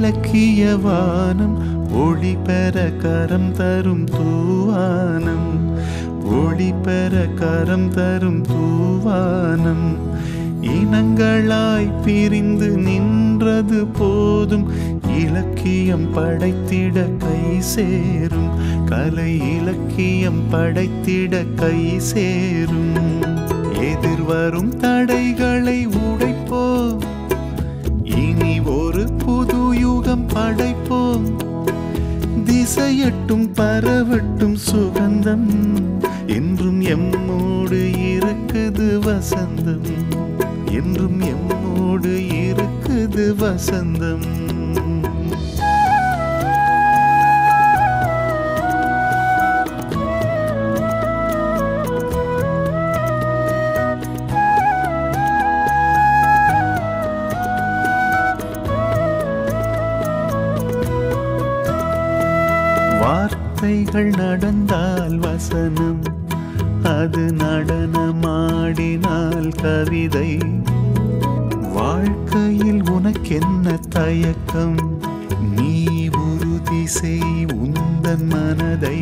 இலக்கிய வானம் ஒளி பெற கரம் தரும் தூவானம், ஒளி பெற கரம் தரும் தூவானம். இனங்களாய் பிரிந்து நின்றது போதும், இலக்கியம் படைத்திட கை சேரும், கலை இலக்கியம் படைத்திட கை சேரும். எதிர்வரும் தடைகளை உடைப்போம், இனி ஒரு புது யுகம் படைப்போம். திசையட்டும் பரவட்டும் சுகந்தம், என்றும் எம்மோடு இருக்குது வசந்தம், என்றும் எம்மோடு இருக்குது வசந்தம். வார்த்தைகள் நடந்தால் வசனம், அது நடனமாடினால் கவிதை. வாழ்க்கையில் உனக்கென்ன தயக்கம், நீ உறுதி செய் உந்தன் மனதை.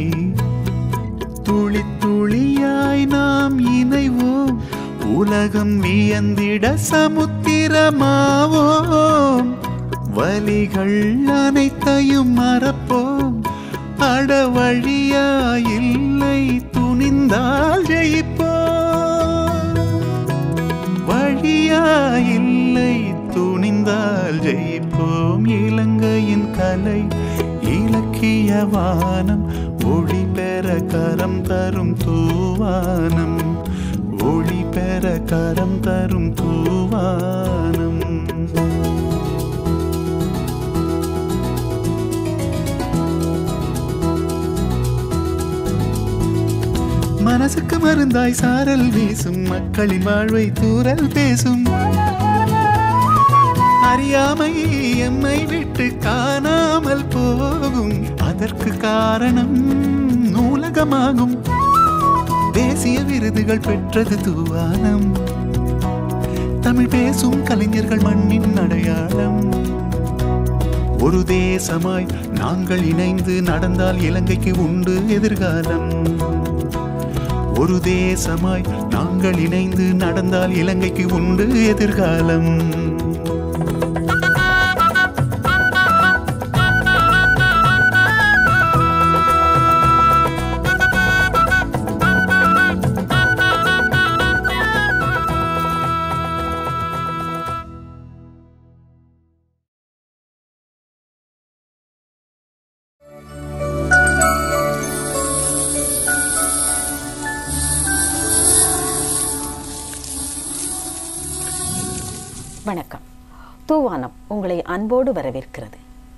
துளி துளியாய் நாம் இணைவோம், உலகம் வியந்திட சமுத்திரமாவோம். வலிகள் அனைத்தையும் மறப்போம், அட வழியாயில்லை துணிந்தால் ஜெயிப்போம். வழியாயில்லை துணிந்தால் ஜெயிப்போம். இலங்கையின் கலை இலக்கிய வானம் ஒளி பெற கரம் தரும் தூவானம், ஒளி பெற கரம் தரும் தூவானம். மனசுக்கு மருந்தாய் சாரல் வீசும், மக்களின் வாழ்வை தூரல் பேசும். அறியாமை எம்மை விட்டு காணாமல் போகும், அதற்கு காரணம் நூலகமாகும். தேசிய விருதுகள் பெற்றது தூவானம், தமிழ் பேசும் கலைஞர்கள் மண்ணின் அடையாளம். ஒரு தேசமாய் நாங்கள் இணைந்து நடந்தால் இலங்கைக்கு உண்டு எதிர்காலம். ஒரு தேசமாய் நாங்கள் இணைந்து நடந்தால் இலங்கைக்கு உண்டு எதிர்காலம். வணக்கம். தூவானம் உங்களை அன்போடு வரவேற்கிறது.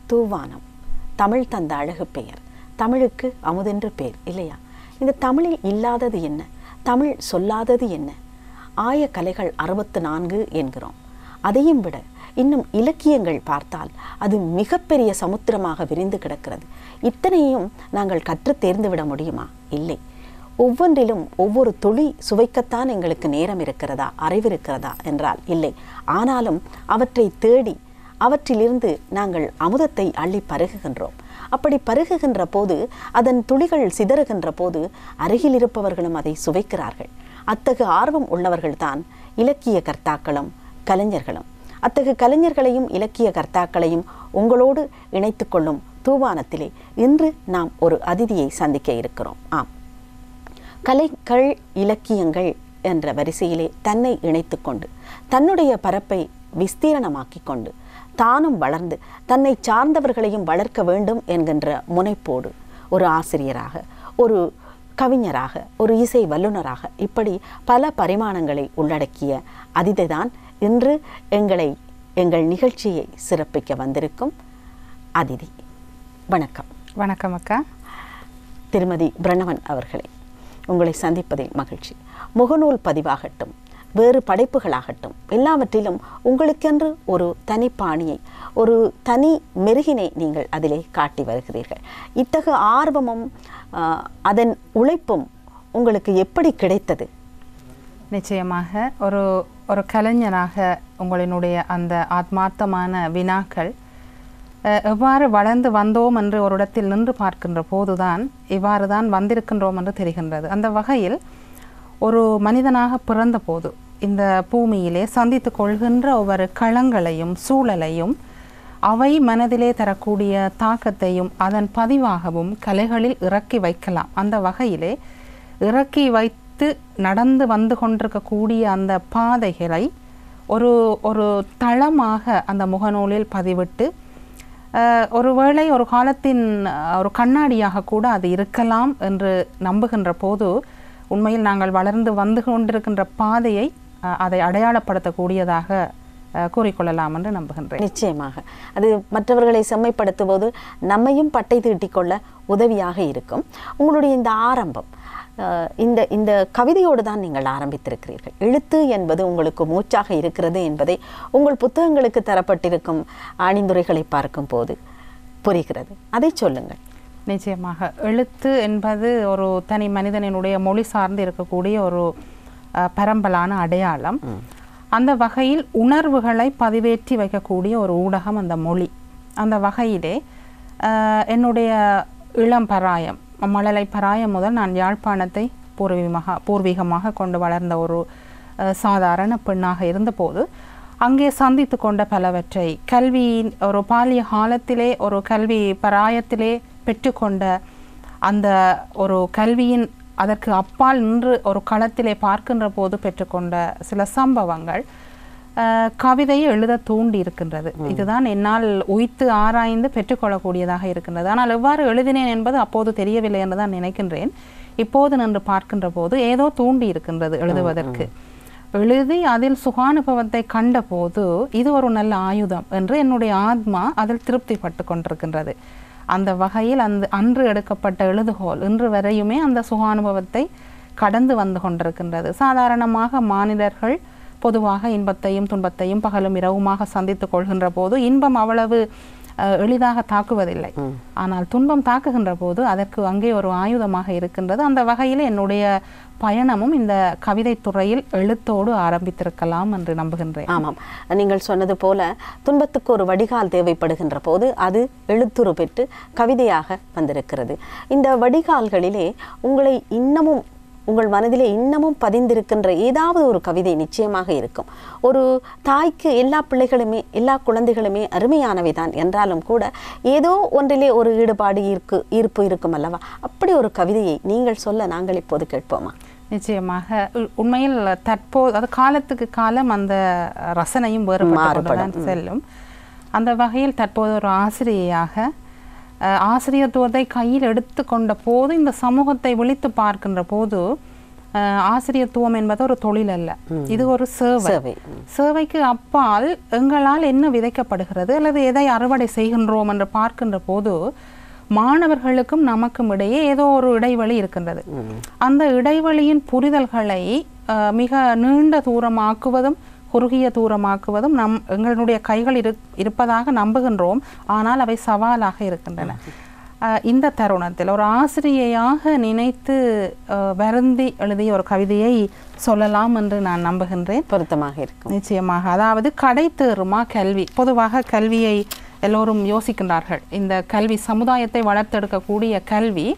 தூவானம் தமிழ் தந்த அழகு பெயர், தமிழுக்கு அமுதென்று பெயர் இல்லையா? இந்த தமிழில் இல்லாதது என்ன, தமிழ் சொல்லாதது என்ன? ஆய கலைகள் 64 என்கிறோம். அதையும் விட இன்னும் இலக்கியங்கள் பார்த்தால் அது மிகப்பெரிய சமுத்திரமாக விரிந்து கிடக்கிறது. இத்தனையும் நாங்கள் கற்று தேர்ந்து விட முடியுமா? இல்லை. ஒவ்வொன்றிலும் ஒவ்வொரு துளி சுவைக்கத்தான் எங்களுக்கு நேரம் இருக்கிறதா, அறிவிருக்கிறதா என்றால் இல்லை. ஆனாலும் அவற்றை தேடி அவற்றிலிருந்து நாங்கள் அமுதத்தை அள்ளி பருகுகின்றோம். அப்படி பருகுகின்ற போது, அதன் துளிகள் சிதறுகின்ற போது அருகில் இருப்பவர்களும் அதை சுவைக்கிறார்கள். அத்தகு ஆர்வம் உள்ளவர்கள்தான் இலக்கிய கர்த்தாக்களும் கலைஞர்களும். அத்தகு கலைஞர்களையும் இலக்கிய கர்த்தாக்களையும் உங்களோடு இணைத்து கொள்ளும் தூவானத்திலே இன்று நாம் ஒரு அதிதியை சந்திக்க இருக்கிறோம். ஆம், கலைகள் இலக்கியங்கள் என்ற வரிசையிலே தன்னை இணைத்து கொண்டு தன்னுடைய பரப்பை விஸ்தீரணமாக்கி கொண்டு தானும் வளர்ந்து தன்னை சார்ந்தவர்களையும் வளர்க்க வேண்டும் என்கின்ற முனைப்போடு ஒரு ஆசிரியராக, ஒரு கவிஞராக, ஒரு இசை வல்லுநராக, இப்படி பல பரிமாணங்களை உள்ளடக்கிய அதிதிதான் இன்று எங்கள் நிகழ்ச்சியை சிறப்பிக்க வந்திருக்கும் அதிதி. வணக்கம். வணக்கம் அக்கா. திருமதி பிரணவன் அவர்களே, உங்களை சந்திப்பதில் மகிழ்ச்சி. முகநூல் பதிவாகட்டும், வேறு படைப்புகளாகட்டும், எல்லாவற்றிலும் உங்களுக்கென்று ஒரு தனி பாணியை, ஒரு தனி மெருகினை நீங்கள் அதிலே காட்டி வருகிறீர்கள். இத்தகு ஆர்வமும் அதன் உழைப்பும் உங்களுக்கு எப்படி கிடைத்தது? நிச்சயமாக ஒரு கலைஞனாக உங்களினுடைய அந்த ஆத்மார்த்தமான வினாக்கள் எவ்வாறு வளர்ந்து வந்தோம் என்று ஒரு இடத்தில் நின்று பார்க்கின்ற போதுதான் இவ்வாறு தான் வந்திருக்கின்றோம் என்று தெரிகின்றது. அந்த வகையில் ஒரு மனிதனாக பிறந்த போது இந்த பூமியிலே சந்தித்து கொள்கின்ற ஒவ்வொரு களங்களையும் சூழலையும் அவை மனதிலே தரக்கூடிய தாக்கத்தையும் அதன் பதிவாகவும் கலைகளில் இறக்கி வைக்கலாம். அந்த வகையிலே இறக்கி வைத்து நடந்து வந்து கொண்டிருக்கக்கூடிய அந்த பாதைகளை ஒரு தளமாக அந்த முகநூலில் பதிவிட்டு ஒருவேளை ஒரு காலத்தின் ஒரு கண்ணாடியாக கூட அது இருக்கலாம் என்று நம்புகின்ற போது உண்மையில் நாங்கள் வளர்ந்து வந்து கொண்டிருக்கின்ற பாதையை அதை அடையாளப்படுத்தக்கூடியதாக கூறிக்கொள்ளலாம் என்று நம்புகின்றேன். நிச்சயமாக அது மற்றவர்களை செம்மைப்படுத்தும்போது நம்மையும் பட்டை தீட்டிக்கொள்ள உதவியாக இருக்கும். உங்களுடைய இந்த ஆரம்பம் இந்த கவிதையோடு தான் நீங்கள் ஆரம்பித்திருக்கிறீர்கள். எழுத்து என்பது உங்களுக்கு மூச்சாக இருக்கிறது என்பதை உங்கள் புத்தகங்களுக்கு தரப்பட்டிருக்கும் அணிந்துரைகளை பார்க்கும் போது புரிகிறது. அதை சொல்லுங்கள். நிச்சயமாக எழுத்து என்பது ஒரு தனி மனிதனினுடைய மொழி சார்ந்து இருக்கக்கூடிய ஒரு பரம்பலான அடையாளம். அந்த வகையில் உணர்வுகளை பதிவேற்றி வைக்கக்கூடிய ஒரு ஊடகம் அந்த மொழி. அந்த வகையிலே என்னுடைய இளம் பராயம் மழலை பராயம் முதல் நான் யாழ்ப்பாணத்தை பூர்வீகமாக கொண்டு வளர்ந்த ஒரு சாதாரண பெண்ணாக இருந்தபோது அங்கே சந்தித்து கொண்ட பலவற்றை கல்வியின் ஒரு பாலிய காலத்திலே ஒரு கல்வி பராயத்திலே பெற்றுக்கொண்ட அந்த ஒரு கல்வியின் அதற்கு அப்பால் நின்று ஒரு களத்திலே பார்க்கின்ற போது பெற்றுக்கொண்ட சில சம்பவங்கள் கவிதையை எழுத தூண்டி இருக்கின்றது. இதுதான் என்னால் உய்த்து ஆராய்ந்து பெற்றுக்கொள்ளக்கூடியதாக இருக்கின்றது. ஆனால் எவ்வாறு எழுதினேன் என்பது அப்போது தெரியவில்லை என்று தான் நினைக்கின்றேன். இப்போது நின்று பார்க்கின்ற போது ஏதோ தூண்டி இருக்கின்றது எழுதுவதற்கு. எழுதி அதில் சுகானுபவத்தை கண்ட போது இது ஒரு நல்ல ஆயுதம் என்று என்னுடைய ஆத்மா அதில் திருப்தி பட்டு கொண்டிருக்கின்றது. அந்த வகையில் அன்று எடுக்கப்பட்ட எழுதுகோல் இன்று வரையுமே அந்த சுகானுபவத்தை கடந்து வந்து கொண்டிருக்கின்றது. சாதாரணமாக மானிடர்கள் பொதுவாக இன்பத்தையும் துன்பத்தையும் பகலும் இரவுமாக சந்தித்து கொள்கின்ற போது இன்பம் அவ்வளவு எளிதாக தாக்குவதில்லை. ஆனால் துன்பம் தாக்குகின்ற போது அதற்கு அங்கே ஒரு ஆயுதமாக இருக்கின்றது. அந்த வகையில் என்னுடைய பயணமும் இந்த கவிதை துறையில் எழுத்தோடு ஆரம்பித்திருக்கலாம் என்று நம்புகின்றேன். ஆமாம், நீங்கள் சொன்னது போல துன்பத்துக்கு ஒரு வடிகால் தேவைப்படுகின்ற போது அது எழுத்துரு பெற்று கவிதையாக வந்திருக்கிறது. இந்த வடிகால்களிலே உங்களை இன்னமும் உங்கள் மனதிலே இன்னமும் பதிந்திருக்கின்ற ஏதாவது ஒரு கவிதை நிச்சயமாக இருக்கும். ஒரு தாய்க்கு எல்லா பிள்ளைகளுமே எல்லா குழந்தைகளுமே அருமையானவை தான் என்றாலும் கூட ஏதோ ஒன்றிலே ஒரு ஈடுபாடு ஈர்ப்பு இருக்கும் அல்லவா? அப்படி ஒரு கவிதையை நீங்கள் சொல்ல நாங்கள் இப்போது கேட்போமா? நிச்சயமாக. உண்மையில் தற்போது அது காலத்துக்கு காலம் அந்த ரசனையும் வேறுபட்டு செல்லும். அந்த வகையில் தற்போது ஒரு ஆசிரியையாக ஆசிரியத்துவத்தை கையில் எடுத்து கொண்ட போது இந்த சமூகத்தை விழித்து பார்க்கின்ற போது ஆசிரியத்துவம் என்பது ஒரு தொழில் அல்ல, இது ஒரு சேவை. சேவைக்கு அப்பால் எங்களால் என்ன விதைக்கப்படுகிறது அல்லது எதை அறுவடை செய்கின்றோம் என்று பார்க்கின்ற போது மாணவர்களுக்கும் நமக்கும் இடையே ஏதோ ஒரு இடைவெளி இருக்கின்றது. அந்த இடைவெளியின் புரிதல்களை மிக நீண்ட தூரமாக்குவதும் குறுகிய தூரமாக்குவதும் எங்களுடைய கைகள் இருப்பதாக நம்புகின்றோம். ஆனால் அவை சவாலாக இருக்கின்றன. இந்த தருணத்தில் ஒரு ஆசிரியையாக நினைத்து வருந்தி எழுதிய ஒரு கவிதையை சொல்லலாம் என்று நான் நம்புகின்றேன். பொருத்தமாக இருக்கும். நிச்சயமாக. அதாவது கடை தேறுமா கல்வி. பொதுவாக கல்வியை எல்லோரும் யோசிக்கின்றார்கள். இந்த கல்வி சமுதாயத்தை வளர்த்தெடுக்கக்கூடிய கல்வி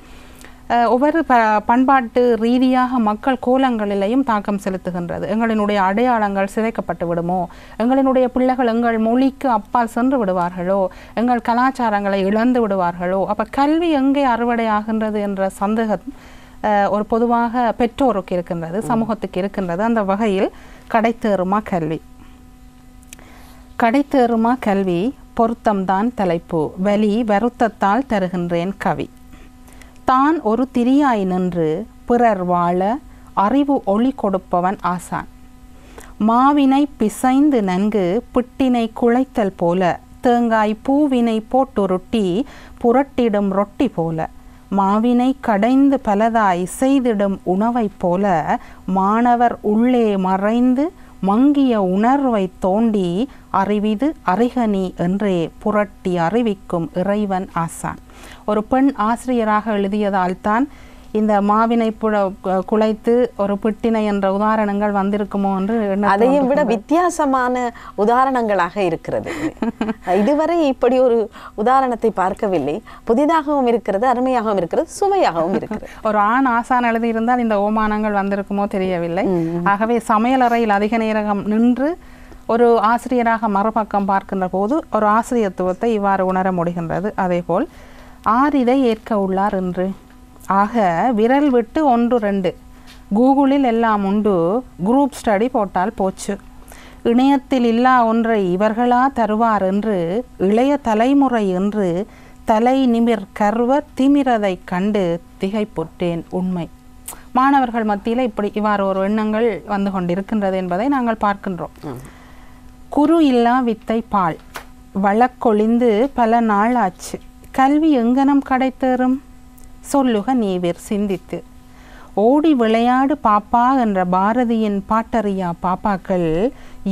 ஒவ்வொரு பண்பாட்டு ரீதியாக மக்கள் கோலங்களிலேயும் தாக்கம் செலுத்துகின்றது. எங்களினுடைய அடையாளங்கள் சிதைக்கப்பட்டு விடுமோ, எங்களினுடைய பிள்ளைகள் எங்கள் மொழிக்கு அப்பால் சென்று விடுவார்களோ, எங்கள் கலாச்சாரங்களை இழந்து விடுவார்களோ, அப்போ கல்வி எங்கே அறுவடை ஆகின்றது என்ற சந்தேகம் ஒரு பொதுவாக பெற்றோருக்கு இருக்கின்றது, சமூகத்துக்கு இருக்கின்றது. அந்த வகையில் கடை தேறுமா கல்வி. கடை தேறுமா கல்வி பொருத்தம்தான் தலைப்பு, வலி வருத்தத்தால் தருகின்றேன் கவி. தான் ஒரு திரியாய் நின்று பிறர் வாழ அறிவு ஒளி கொடுப்பவன் ஆசான். மாவினை பிசைந்து நன்கு பிட்டினை குழைத்தல் போல, தேங்காய் பூவினை போட்டுருட்டி புரட்டிடும் ரொட்டி போல, மாவினை கடைந்து பலதாய் செய்திடும் உணவைப் போல, மாணவர் உள்ளே மறைந்து மங்கிய உணர்வை தோண்டி அறிவிது அறிகனி என்றே புரட்டி அறிவிக்கும் இறைவன் ஆசான். ஒரு பெண் ஆசிரியராக எழுதியதால் தான் இந்த மாவினை குலைத்து ஒரு பிட்டினை என்ற உதாரணங்கள் வந்திருக்குமோ என்று அதையும் விட வித்தியாசமான உதாரணங்களாக இருக்கிறது. இதுவரை இப்படி ஒரு உதாரணத்தை பார்க்கவில்லை. புதிதாகவும் இருக்கிறது, அருமையாகவும் இருக்கிறது, சுவையாகவும் இருக்கிறது. ஒரு ஆண் ஆசான் எழுதி இருந்தால் இந்த ஓமானங்கள் வந்திருக்குமோ தெரியவில்லை. ஆகவே சமையலறையில் அதிக நேரம் நின்று ஒரு ஆசிரியராக மறுபக்கம் பார்க்கின்ற போது ஒரு ஆசிரியத்துவத்தை இவ்வாறு உணர முடிகின்றது. அதேபோல் ஆரிதை ஏற்க உள்ளார் என்று ஆக விரல் விட்டு 1-2 கூகுளில் எல்லாம் உண்டு, குரூப் ஸ்டடி போட்டால் போச்சு. இணையத்தில் இல்லா ஒன்றை இவர்களா தருவார் என்று இளைய தலைமுறை என்று தலை நிமிர் கர்வ திமிரதை கண்டு திகைப்புற்றேன். உண்மை மாணவர்கள் மத்தியில் இவ்வாறு ஒரு எண்ணங்கள் வந்து கொண்டிருக்கின்றது என்பதை நாங்கள் பார்க்கின்றோம். குரு இல்லா வித்தை பால் வழக்கொழிந்து பல நாள் ஆச்சு, கல்வி எங்கனம் கிடைத்தேறும் சொல்லுக நீவிர் சிந்தித்து. ஓடி விளையாடு பாப்பா என்ற பாரதியின் பாட்டறியா பாப்பாக்கள்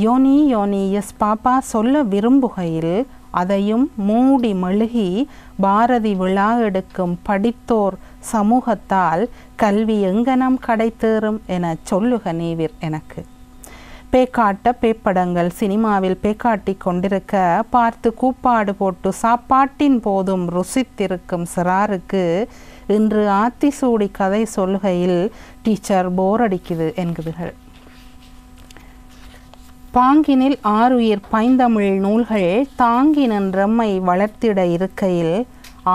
யோனி யோனி எஸ் பாப்பா சொல்ல விரும்புகையில் அதையும் மூடி மெழுகி பாரதி விழா எடுக்கும் படித்தோர் சமூகத்தால் கல்வி எங்கனம் கிடைத்தேறும் என சொல்லுக நீவிர் எனக்கு. பேக்காட்ட பேப்படங்கள் சினிமாவில் பேக்காட்டி கொண்டிருக்க பார்த்து கூப்பாடு போட்டு சாப்பாட்டின் போதும் ருசித்திருக்கும் சிறாருக்கு இன்று ஆத்திசூடி கதை சொல்கையில் டீச்சர் போர் அடிக்குது என்கிறார்கள். பாங்கினில் 6 உயிர் பைந்தமிழ் நூல்கள் தாங்கி நின்றம்மை வளர்த்திட இருக்கையில்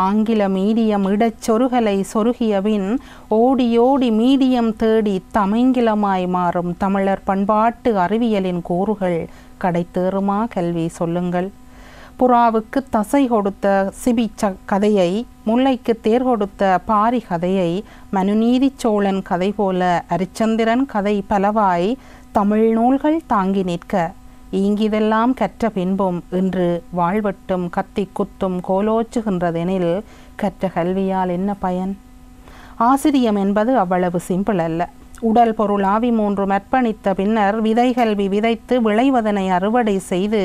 ஆங்கில மீடியம் இடச்சொருகலை சொருகியபின் ஓடியோடி மீடியம் தேடி தமிங்கிலமாய் மாறும் தமிழர் பண்பாட்டு அறிவியலின் கூறுகள் கடைத்தேறுமா கல்வி சொல்லுங்கள். புறாவுக்கு தசை கொடுத்த சிபி கதையை, முல்லைக்கு தேர் கொடுத்த பாரி கதையை, மனுநீதி சோழன் கதை போல அரிச்சந்திரன் கதை பலவாய் தமிழ் நூல்கள் தாங்கி நிற்க ஈங்கிதெல்லாம் கற்ற பின்பும் இன்று வாழ்வட்டும் கத்தி குத்தும் கோலோச்சுகின்றதெனில் கற்ற கல்வியால் என்ன பயன்? ஆசிரியம் என்பது அவ்வளவு சிம்பிள் அல்ல. உடல் பொருள் ஆவி 3 அர்ப்பணித்த பின்னர் விதைகல்வி விதைத்து விளைவதனை அறுவடை செய்து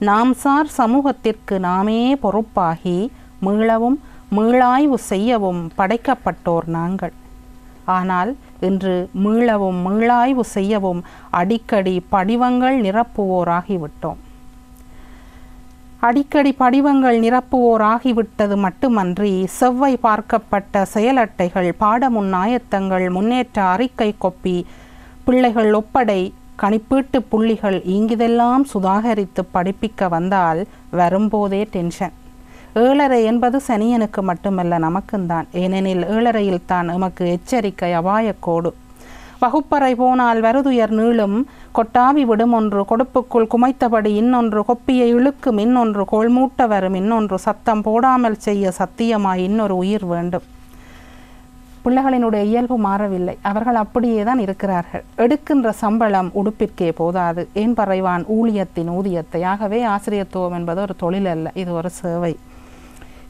நாம் சார் சமூகத்திற்கு நாமே பொறுப்பாகி மீளவும் மீளாய்வு செய்யவும் படைக்கப்பட்டோர் நாங்கள். ஆனால் இன்று மீளவும் மீளாய்வு செய்யவும் அடிக்கடி படிவங்கள் நிரப்புவோராகிவிட்டோம். அடிக்கடி படிவங்கள் நிரப்புவோராகிவிட்டது மட்டுமன்றி செவ்வாய் பார்க்கப்பட்ட செயலட்டைகள், பாடமுன்னாயத்தங்கள், முன்னேற்ற அறிக்கை கொப்பி, பிள்ளைகள் ஒப்படை, கணிப்பீட்டு புள்ளிகள் இங்கிதெல்லாம் சுதாகரித்து படிப்பிக்க வந்தால் வரும்போதே டென்ஷன். 7:30 என்பது சனியனுக்கு மட்டுமல்ல நமக்குந்தான். ஏனெனில் 7:30 தான் நமக்கு எச்சரிக்கை அபாயக்கோடு. வகுப்பறை போனால் வருதுயர் நீளும், கொட்டாவி விடும் ஒன்று, கொடுப்புக்குள் குமைத்தபடி இன்னொன்று, கொப்பியை இழுக்கும் இன்னொன்று, கோள்மூட்ட வரும் இன்னொன்று, சத்தம் போடாமல் செய்ய சத்தியமாய் இன்னொரு உயிர் வேண்டும். பிள்ளைகளினுடைய இயல்பு மாறவில்லை. அவர்கள் அப்படியே தான் இருக்கிறார்கள். எடுக்கின்ற சம்பளம் உடுப்பிற்கே போதாது, ஏன் பறைவான் ஊழியத்தின் ஊதியத்தை. ஆகவே ஆசிரியத்துவம் என்பது ஒரு தொழில் அல்ல, இது ஒரு சேவை.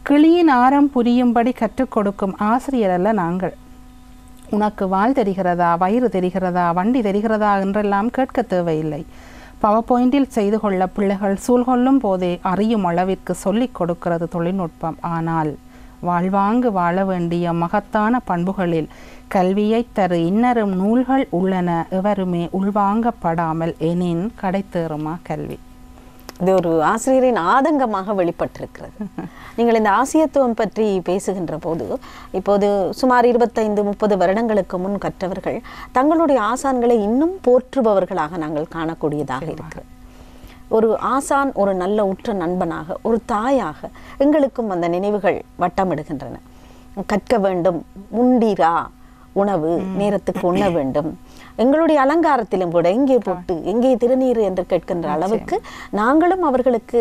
கிளியின் ஆரம் புரியும்படி கற்றுக் கொடுக்கும் ஆசிரியர் அல்ல நாங்கள். உனக்கு வால் தெரிகிறதா, வயிறு தெரிகிறதா, வண்டி தெரிகிறதா என்றெல்லாம் கேட்க தேவையில்லை. பவர் பாயிண்டில் செய்து கொள்ள பிள்ளைகள் சூழ்கொள்ளும் போதே அறியும் அளவிற்கு சொல்லிக் கொடுக்கிறது தொழில்நுட்பம். ஆனால் வாழ்வாங்கு வாழ வேண்டிய மகத்தான பண்புகளில் கல்வியை தரு இன்னரும் நூல்கள் உள்ளன, எவருமே உள்வாங்கப்படாமல் எனின் கடைத்தேறுமா கல்வி? இது ஒரு ஆசிரியரின் ஆதங்கமாக வெளிப்பட்டிருக்கிறது. நீங்கள் இந்த ஆசிரியத்துவம் பற்றி பேசுகின்ற போது, இப்போது சுமார் 25-30 வருடங்களுக்கு முன் கற்றவர்கள் தங்களுடைய ஆசான்களை இன்னும் போற்றுபவர்களாக நாங்கள் காணக்கூடியதாக இருக்கிறது. ஒரு ஆசான் ஒரு நல்ல உற்ற நண்பனாக, ஒரு தாயாக எங்களுக்கும் அந்த நினைவுகள் வட்டமிடுகின்றன. கற்க வேண்டும், முண்டீரா உணவு நேரத்துக்கு உண்ண வேண்டும், எங்களுடைய அலங்காரத்திலும் கூட எங்கே போட்டு எங்கே திருநீர் என்று கேட்கின்ற அளவுக்கு நாங்களும் அவர்களுக்கு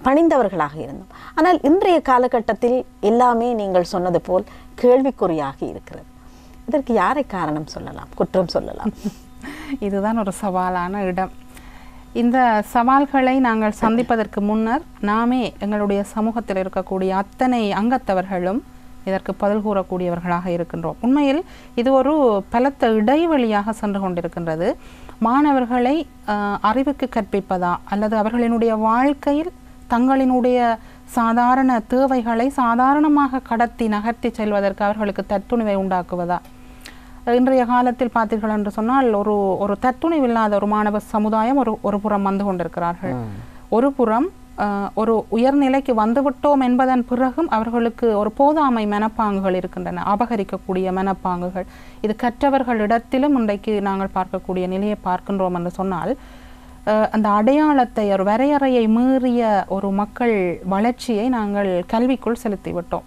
பணிந்தவர்களாக இருந்தோம். ஆனால் இன்றைய காலகட்டத்தில் எல்லாமே நீங்கள் சொன்னது போல் கேள்விக்குறியாகி இருக்கிறது. இதற்கு யாரை காரணம் சொல்லலாம், குற்றம் சொல்லலாம்? இதுதான் ஒரு சவாலான இடம். இந்த சவால்களை நாங்கள் சந்திப்பதற்கு முன்னர் நாமே எங்களுடைய சமூகத்தில் இருக்கக்கூடிய அத்தனை அங்கத்தவர்களும் இதற்கு பதில் கூறக்கூடியவர்களாக இருக்கின்றோம். உண்மையில் இது ஒரு பலத்த இடைவெளியாக சென்று கொண்டிருக்கின்றது. மாணவர்களை அறிவுக்கு கற்பிப்பதா அல்லது அவர்களினுடைய வாழ்க்கையில் தங்களினுடைய சாதாரண தேவைகளை சாதாரணமாக கடத்தி நகர்த்தி செல்வதற்கு அவர்களுக்கு தற்துணிவை உண்டாக்குவதா? இன்றைய காலத்தில் பார்த்தீர்கள் என்று சொன்னால் ஒரு தற்துணிவில்லாத ஒரு மாணவ சமுதாயம் ஒரு புறம் வந்து கொண்டிருக்கிறார்கள். ஒரு புறம் ஒரு உயர்நிலைக்கு வந்துவிட்டோம் என்பதன் பிறகும் அவர்களுக்கு ஒரு போதாமை மனப்பாங்குகள் இருக்கின்றன, அபகரிக்கக்கூடிய மனப்பாங்குகள். இது கற்றவர்களிடத்திலும் இன்றைக்கு நாங்கள் பார்க்கக்கூடிய நிலையை பார்க்கின்றோம் என்று சொன்னால், அந்த அடையாளத்தை ஒரு வரையறையை மீறிய ஒரு மக்கள் வளர்ச்சியை நாங்கள் கல்விக்குள் செலுத்திவிட்டோம்.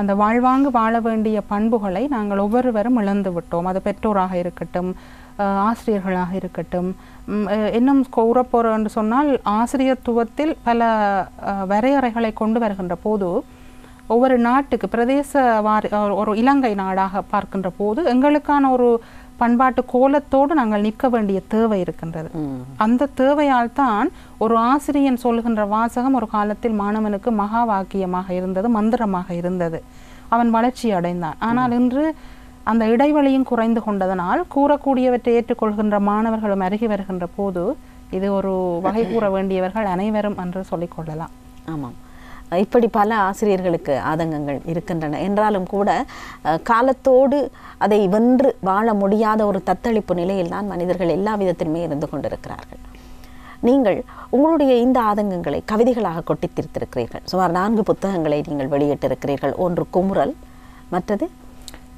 அந்த வாழ்வாங்கு வாழ வேண்டிய பண்புகளை நாங்கள் ஒவ்வொருவரும் இழந்து விட்டோம். அது பெற்றோராக இருக்கட்டும், ஆசிரியர்களாக இருக்கட்டும். இன்னும் கூறப்போறோம் என்று சொன்னால், ஆசிரியத்துவத்தில் பல வரையறைகளை கொண்டு வருகின்ற போது ஒவ்வொரு நாட்டுக்கு பிரதேச ஒரு இலங்கை நாடாக பார்க்கின்ற போது எங்களுக்கான ஒரு பண்பாட்டு கோலத்தோடு நாங்கள் நிற்க வேண்டிய தேவை இருக்கின்றது. அந்த தேவையால் தான் ஒரு ஆசிரியன் சொல்கின்ற வாசகம் ஒரு காலத்தில் மாணவனுக்கு மகா வாக்கியமாக இருந்தது, மந்திரமாக இருந்தது. அவன் வளர்ச்சி அடைந்தான். ஆனால் இன்று அந்த இடைவெளியும் குறைந்து கொண்டதனால் கூறக்கூடியவற்றை ஏற்றுக்கொள்கின்ற மாணவர்களும் அருகி வருகின்ற போது இது ஒரு வகை கூற வேண்டியவர்கள் அனைவரும் என்று சொல்லிக்கொள்ளலாம். ஆமாம், இப்படி பல ஆசிரியர்களுக்கு ஆதங்கங்கள் இருக்கின்றன என்றாலும் கூட காலத்தோடு அதை வென்று வாழ முடியாத ஒரு தத்தளிப்பு நிலையில் தான் மனிதர்கள் எல்லா விதத்திலுமே இருந்து கொண்டிருக்கிறார்கள். நீங்கள் உங்களுடைய இந்த ஆதங்கங்களை கவிதைகளாக கொட்டி தீர்த்திருக்கிறீர்கள். சுமார் 4 புத்தகங்களை நீங்கள் வெளியிட்டிருக்கிறீர்கள். ஒன்று குமுறல், மற்றது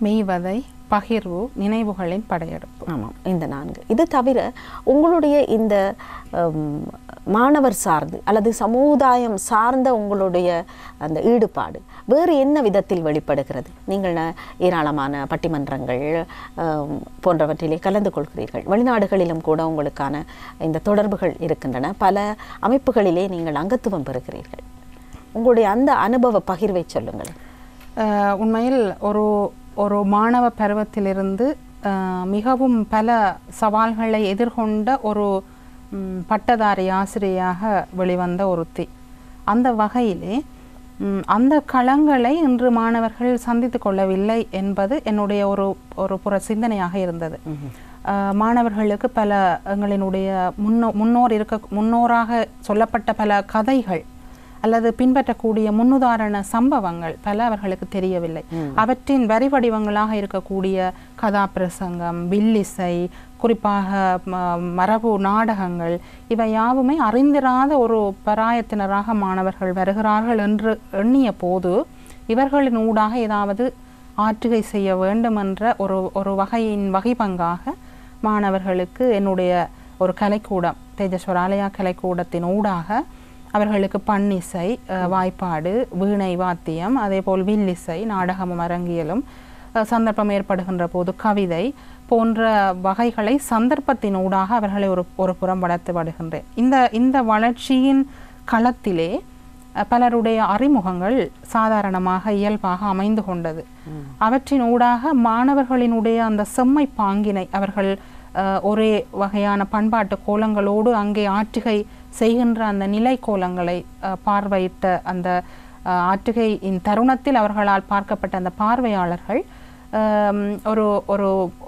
மெய்வதை, பகிர்வு, நினைவுகளின் படையெடுப்பு. ஆமாம், இந்த 4. இது தவிர உங்களுடைய இந்த மாணவர் சார்ந்து அல்லது சமுதாயம் சார்ந்த உங்களுடைய அந்த ஈடுபாடு வேறு என்ன விதத்தில் வெளிப்படுகிறது? நீங்கள் ஏராளமான பட்டிமன்றங்கள் போன்றவற்றிலே கலந்து கொள்கிறீர்கள். வெளிநாடுகளிலும் கூட உங்களுக்கான இந்த தொடர்புகள் இருக்கின்றன. பல அமைப்புகளிலே நீங்கள் அங்கத்துவம் பெறுகிறீர்கள். உங்களுடைய அந்த அனுபவ பகிர்வை சொல்லுங்கள். உண்மையில் ஒரு மாணவ பருவத்திலிருந்து மிகவும் பல சவால்களை எதிர்கொண்ட ஒரு பட்டதாரி ஆசிரியராக வெளிவந்த ஒருத்தி. அந்த வகையிலே அந்த களங்களை இன்று மாணவர்கள் சந்தித்து கொள்ளவில்லை என்பது என்னுடைய ஒரு புற சிந்தனையாக இருந்தது. மாணவர்களுக்கு பல எங்களினுடைய முன்னோராக சொல்லப்பட்ட பல கதைகள் அல்லது பின்பற்றக்கூடிய முன்னுதாரண சம்பவங்கள் பல அவர்களுக்கு தெரியவில்லை. அவற்றின் வரி வடிவங்களாக இருக்கக்கூடிய கதாபிரசங்கம், வில்லிசை, குறிப்பாக மரபு நாடகங்கள், இவை யாவுமே அறிந்திராத ஒரு பராயத்தினராக மாணவர்கள் வருகிறார்கள் என்று எண்ணிய போது இவர்களின் ஊடாக ஏதாவது ஆற்றுகை செய்ய வேண்டும் என்ற ஒரு வகை பங்காக மாணவர்களுக்கு என்னுடைய ஒரு கலைக்கூடம், தேஜஸ்வர் ஆலயா கலைக்கூடத்தின் ஊடாக அவர்களுக்கு பண்ணிசை, வாய்ப்பாடு, வீணை வாத்தியம், அதே போல் வில்லிசை, நாடகமும் அரங்கியலும், சந்தர்ப்பம் ஏற்படுகின்ற போது கவிதை போன்ற வகைகளை சந்தர்ப்பத்தின் ஊடாக அவர்களை ஒரு புறம் வளர்த்து வருகின்றேன். இந்த வளர்ச்சியின் களத்திலே பலருடைய அறிமுகங்கள் சாதாரணமாக இயல்பாக அமைந்து கொண்டது. அவற்றின் ஊடாக மாணவர்களினுடைய அந்த செம்மை பாங்கினை அவர்கள் ஒரே வகையான பண்பாட்டு கோலங்களோடு அங்கே ஆற்றுகை செய்கின்ற அந்த நிலை கோலங்களை பார்வையிட்ட அந்த ஆற்றுகையின் தருணத்தில் அவர்களால் பார்க்கப்பட்ட அந்த பார்வையாளர்கள்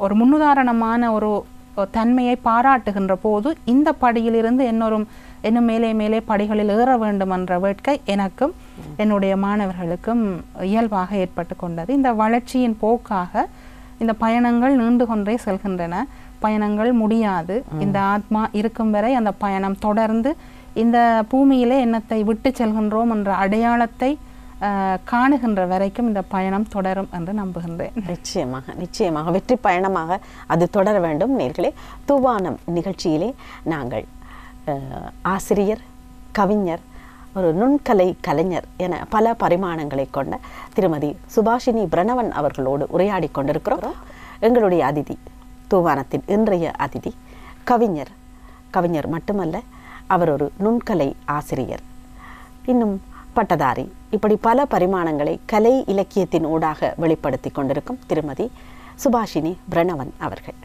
ஒரு முன்னுதாரணமான ஒரு தன்மையை பாராட்டுகின்ற போது இந்த படியிலிருந்து இன்னும் மேலே படிகளில் ஏற வேண்டும் என்ற வேட்கை எனக்கும் என்னுடைய மாணவர்களுக்கும் இயல்பாக ஏற்பட்டு கொண்டது. இந்த வளர்ச்சியின் போக்காக இந்த பயணங்கள் நீண்டு கொண்டே செல்கின்றன. பயணங்கள் முடியாது. இந்த ஆத்மா இருக்கும் வரை அந்த பயணம் தொடர்ந்து இந்த பூமியிலே என்னத்தை விட்டு செல்கின்றோம் என்ற அடையாளத்தை காணுகின்ற வரைக்கும் இந்த பயணம் தொடரும் என்று நம்புகின்றேன். நிச்சயமாக வெற்றி பயணமாக அது தொடர வேண்டும். நேர்களே, தூவானம் நிகழ்ச்சியிலே நாங்கள் ஆசிரியர், கவிஞர், ஒரு நுண்கலை கலைஞர் என பல பரிமாணங்களை கொண்ட திருமதி சுபாஷினி பிரணவன் அவர்களோடு உரையாடி கொண்டிருக்கிறோம். எங்களுடைய அதிதி, தூவானத்தின் இன்றைய அதிதி கவிஞர் மட்டுமல்ல, அவர் ஒரு நுண்கலை ஆசிரியர், இன்னும் பட்டதாரி, இப்படி பல பரிமாணங்களை கலை இலக்கியத்தின் ஊடாக வெளிப்படுத்தி கொண்டிருக்கும் திருமதி சுபாஷினி பிரணவன் அவர்கள்.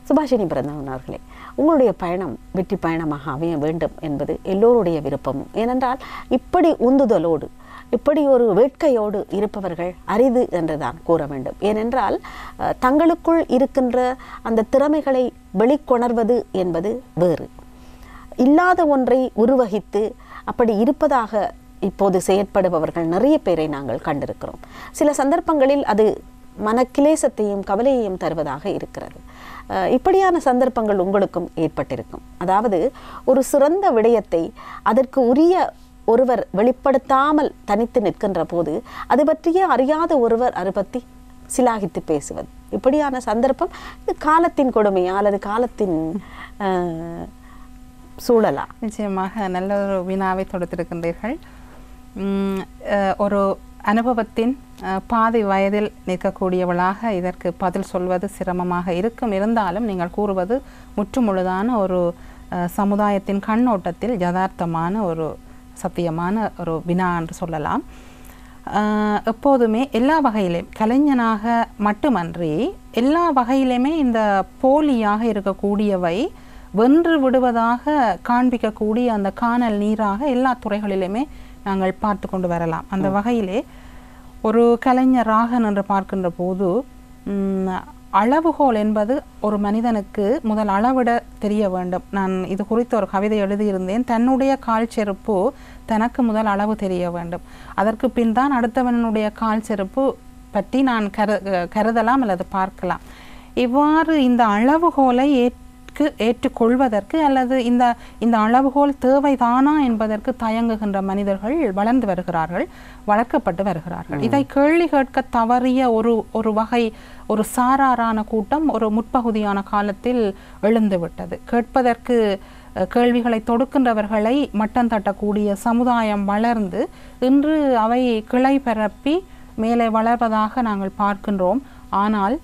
சுபாஷினி பிரணவன் அவர்களே, உங்களுடைய பயணம் வெற்றி பயணமாக அமைய வேண்டும் என்பது எல்லோருடைய விருப்பமும். ஏனென்றால் இப்படி உந்துதலோடு, இப்படி ஒரு வேட்கையோடு இருப்பவர்கள் அரிது என்றுதான் கூற வேண்டும். ஏனென்றால் தங்களுக்குள் இருக்கின்ற அந்த திறமைகளை வெளிக்கொணர்வது என்பது வேறு. இல்லாத ஒன்றை உருவகித்து அப்படி இருப்பதாக இப்போது செயற்படுபவர்கள் நிறைய பேரை நாங்கள் கண்டிருக்கிறோம். சில சந்தர்ப்பங்களில் அது மனக்கிலேசத்தையும் கவலையையும் தருவதாக இருக்கிறது. இப்படியான சந்தர்ப்பங்கள் உங்களுக்கும் ஏற்பட்டிருக்கும். அதாவது ஒரு சிறந்த விடயத்தை அதற்கு உரிய ஒருவர் வெளிப்படுத்தாமல் தனித்து நிற்கின்ற போது அது பற்றியே அறியாத ஒருவர் அதை பற்றி சிலாகித்து பேசுவது, இப்படியான சந்தர்ப்பம் இது காலத்தின் கொடுமையா அல்லது காலத்தின் சூழலா? நிச்சயமாக நல்ல ஒரு வினாவை தொடுத்திருக்கின்றீர்கள். ஒரு அனுபவத்தின் பாதி வயதில் நிற்கக்கூடியவளாக இதற்கு பதில் சொல்வது சிரமமாக இருக்கும். இருந்தாலும் நீங்கள் கூறுவது முற்றுமுழுதான ஒரு சமுதாயத்தின் கண்ணோட்டத்தில் யதார்த்தமான ஒரு சத்தியமான ஒரு வினா என்று சொல்லலாம். எப்போதுமே எல்லா வகையிலையும் கலைஞனாக மட்டுமன்றி எல்லா வகையிலுமே இந்த போலியாக இருக்கக்கூடியவை வென்று விடுவதாக காண்பிக்கக்கூடிய அந்த காணல் நீராக எல்லா துறைகளிலுமே நாங்கள் பார்த்து கொண்டு வரலாம். அந்த வகையிலே ஒரு கலைஞராக என்று பார்க்கின்ற போது அளவுகோல் என்பது ஒரு மனிதனுக்கு முதல் அளவிட தெரிய வேண்டும். நான் இது குறித்து ஒரு கவிதை எழுதியிருந்தேன். தன்னுடைய கால் செருப்பு தனக்கு முதல் அளவு தெரிய வேண்டும். அதற்கு பின் தான் அடுத்தவனுடைய கால் செருப்பு பற்றி நான் கருதலாம் அல்லது பார்க்கலாம். இவ்வாறு இந்த அளவுகோலை ஏற்றுக்கொள்வதற்கு அல்லது இந்த அளவுகோல் தேவைதானா என்பதற்கு தயங்குகின்ற மனிதர்கள் வளர்ந்து வருகிறார்கள், வளர்க்கப்பட்டு வருகிறார்கள். இதை கேள்வி கேட்க தவறிய ஒரு வகை ஒரு சாராரான கூட்டம் ஒரு முற்பகுதியான காலத்தில் எழுந்துவிட்டது. கேட்பதற்கு கேள்விகளை தொடுக்கின்றவர்களை மட்டம் தட்டக்கூடிய சமுதாயம் வளர்ந்து இன்று அவை கிளை பரப்பி மேலே வளர்வதாக நாங்கள் பார்க்கின்றோம். ஆனால்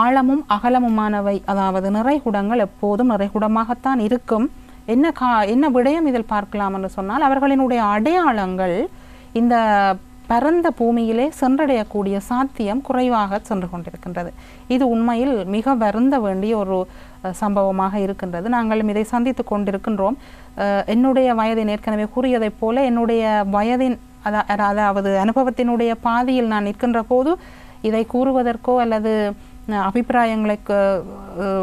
ஆழமும் அகலமுமானவை, அதாவது நிறைகுடங்கள் எப்போதும் நிறைகுடமாகத்தான் இருக்கும். என்ன விடயம் இதில் பார்க்கலாம் என்று சொன்னால் அவர்களினுடைய அடையாளங்கள் இந்த பரந்த பூமியிலே சென்றடையக்கூடிய சாத்தியம் குறைவாக சென்று கொண்டிருக்கின்றது. இது உண்மையில் மிக வருந்த வேண்டிய ஒரு சம்பவமாக இருக்கின்றது. நாங்களும் இதை சந்தித்து கொண்டிருக்கின்றோம். என்னுடைய வயதின் ஏற்கனவே கூறியதைப் போல என்னுடைய வயதின் அதாவது அனுபவத்தினுடைய பாதியில் நான் நிற்கின்ற போது இதை கூறுவதற்கோ அல்லது அபிப்பிராயங்களை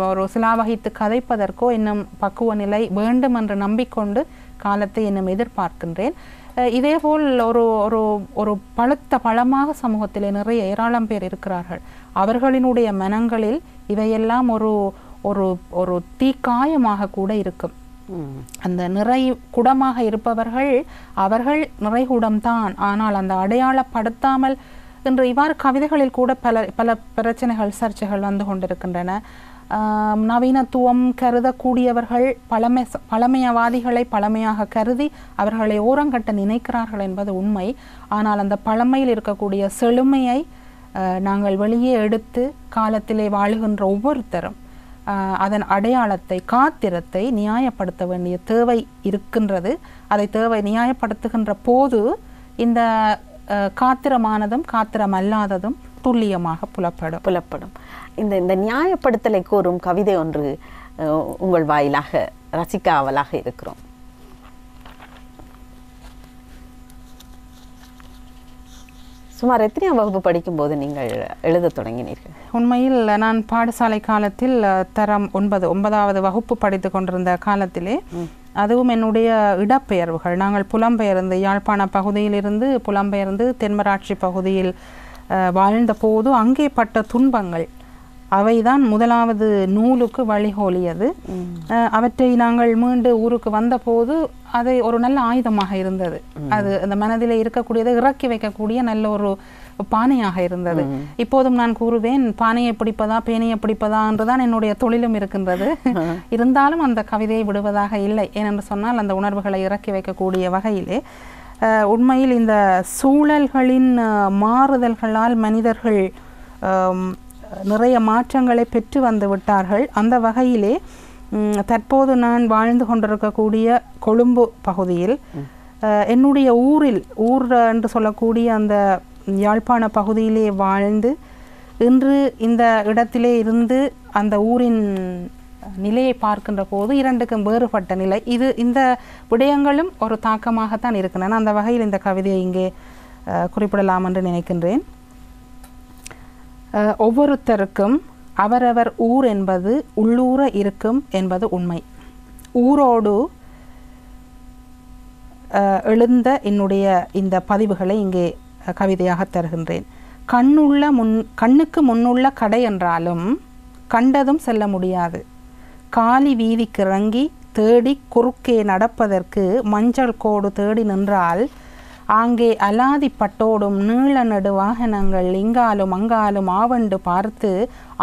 ஒரு சிலாவகித்து கதைப்பதற்கோ இன்னும் பக்குவ நிலை வேண்டும் என்று நம்பிக்கொண்டு காலத்தை இன்னும் எதிர்பார்க்கின்றேன். இதேபோல் ஒரு பழுத்த பழமாக சமூகத்திலே நிறைய ஏராளம் பேர் இருக்கிறார்கள். அவர்களினுடைய மனங்களில் இவையெல்லாம் ஒரு தீக்காயமாக கூட இருக்கும். அந்த நிறை குடமாக இருப்பவர்கள் அவர்கள் நிறைகுடம்தான், ஆனால் அந்த அடையாளப்படுத்தாமல் இன்று இவ்வாறு கவிதைகளில் கூட பல பிரச்சனைகள் சர்ச்சைகள் வந்து கொண்டிருக்கின்றன. நவீனத்துவம் கருதக்கூடியவர்கள் பழமையவாதிகளை பழமையாக கருதி அவர்களை ஓரங்கட்ட நினைக்கிறார்கள் என்பது உண்மை. ஆனால் அந்த பழமையில் இருக்கக்கூடிய செழுமையை நாங்கள் வெளியே எடுத்து காலத்திலே வாழுகின்ற ஒவ்வொருத்தரும் அதன் அடையாளத்தை காத்திரத்தை நியாயப்படுத்த வேண்டிய தேவை இருக்கின்றது. அதை நியாயப்படுத்துகின்ற போது இந்த காத்திரமானதும் காத்திரமல்லாததும் துல்லியமாக புலப்படும். இந்த நியாயப்படுத்தலை கூறும் கவிதை ஒன்று உங்கள் வாயிலாக ரசிக்க ஆவலாக இருக்கிறோம். சுமார் எத்தனையாம் வகுப்பு படிக்கும்போது நீங்கள் எழுத தொடங்கினீர்கள்? உண்மையில் நான் பாடசாலை காலத்தில் தரம் 9வது வகுப்பு படித்து கொண்டிருந்த காலத்திலே, அதுவும் என்னுடைய இடப்பெயர்வுகள், நாங்கள் புலம்பெயர்ந்து யாழ்ப்பாண பகுதியிலிருந்து புலம்பெயர்ந்து தென்மராட்சி பகுதியில் வாழ்ந்த போது அங்கே பட்ட துன்பங்கள் அவைதான் முதலாவது நூலுக்கு வழிகோலியது. அவற்றை நாங்கள் மீண்டு ஊருக்கு வந்த போது அது ஒரு நல்ல ஆயுதமாக இருந்தது. அது அந்த மனதில் இருக்கக்கூடியதை இறக்கி வைக்கக்கூடிய நல்ல ஒரு பானையாக இருந்தது. இப்போதும் நான் கூறுவேன், பானையை பிடிப்பதா பேனையை பிடிப்பதா என்றுதான் என்னுடைய தொழிலும் இருக்கின்றது. இருந்தாலும் அந்த கவிதையை விடுவதாக இல்லை. ஏனென்று சொன்னால் அந்த உணர்வுகளை இறக்கி வைக்கக்கூடிய வகையிலே உண்மையில் இந்த சூழல்களின் மாறுதல்களால் மனிதர்கள் நிறைய மாற்றங்களை பெற்று வந்து விட்டார்கள். அந்த வகையிலே தற்போது நான் வாழ்ந்து கொண்டிருக்கக்கூடிய கொழும்பு பகுதியில் என்னுடைய ஊர் என்று சொல்லக்கூடிய அந்த யாழ்ப்பாண பகுதியிலே வாழ்ந்து இன்று இந்த இடத்திலே இருந்து அந்த ஊரின் நிலையை பார்க்கின்ற போது இரண்டுக்கும் வேறுபட்ட நிலை. இந்த விடயங்களும் ஒரு தாக்கமாகத்தான் இருக்கின்றன. அந்த வகையில் இந்த கவிதையை இங்கே குறிப்பிடலாம் என்று நினைக்கின்றேன். ஒவ்வொருத்தருக்கும் அவரவர் ஊர் என்பது உள்ளூர இருக்கும் என்பது உண்மை. ஊரோடு எழுந்த என்னுடைய இந்த பதிவுகளை இங்கே கவிதையாக தருகின்றேன். கண்ணுக்கு முன்னுள்ள கடை என்றாலும் கண்டதும் செல்ல முடியாது. காலி வீதிக்கு இறங்கி தேடி குறுக்கே நடப்பதற்கு மஞ்சள் கோடு தேடி நின்றால் அங்கே அலாதி பட்டோடும் நீள நடு வாகனங்கள் இங்காலும் அங்காலும் ஆவண்டு பார்த்து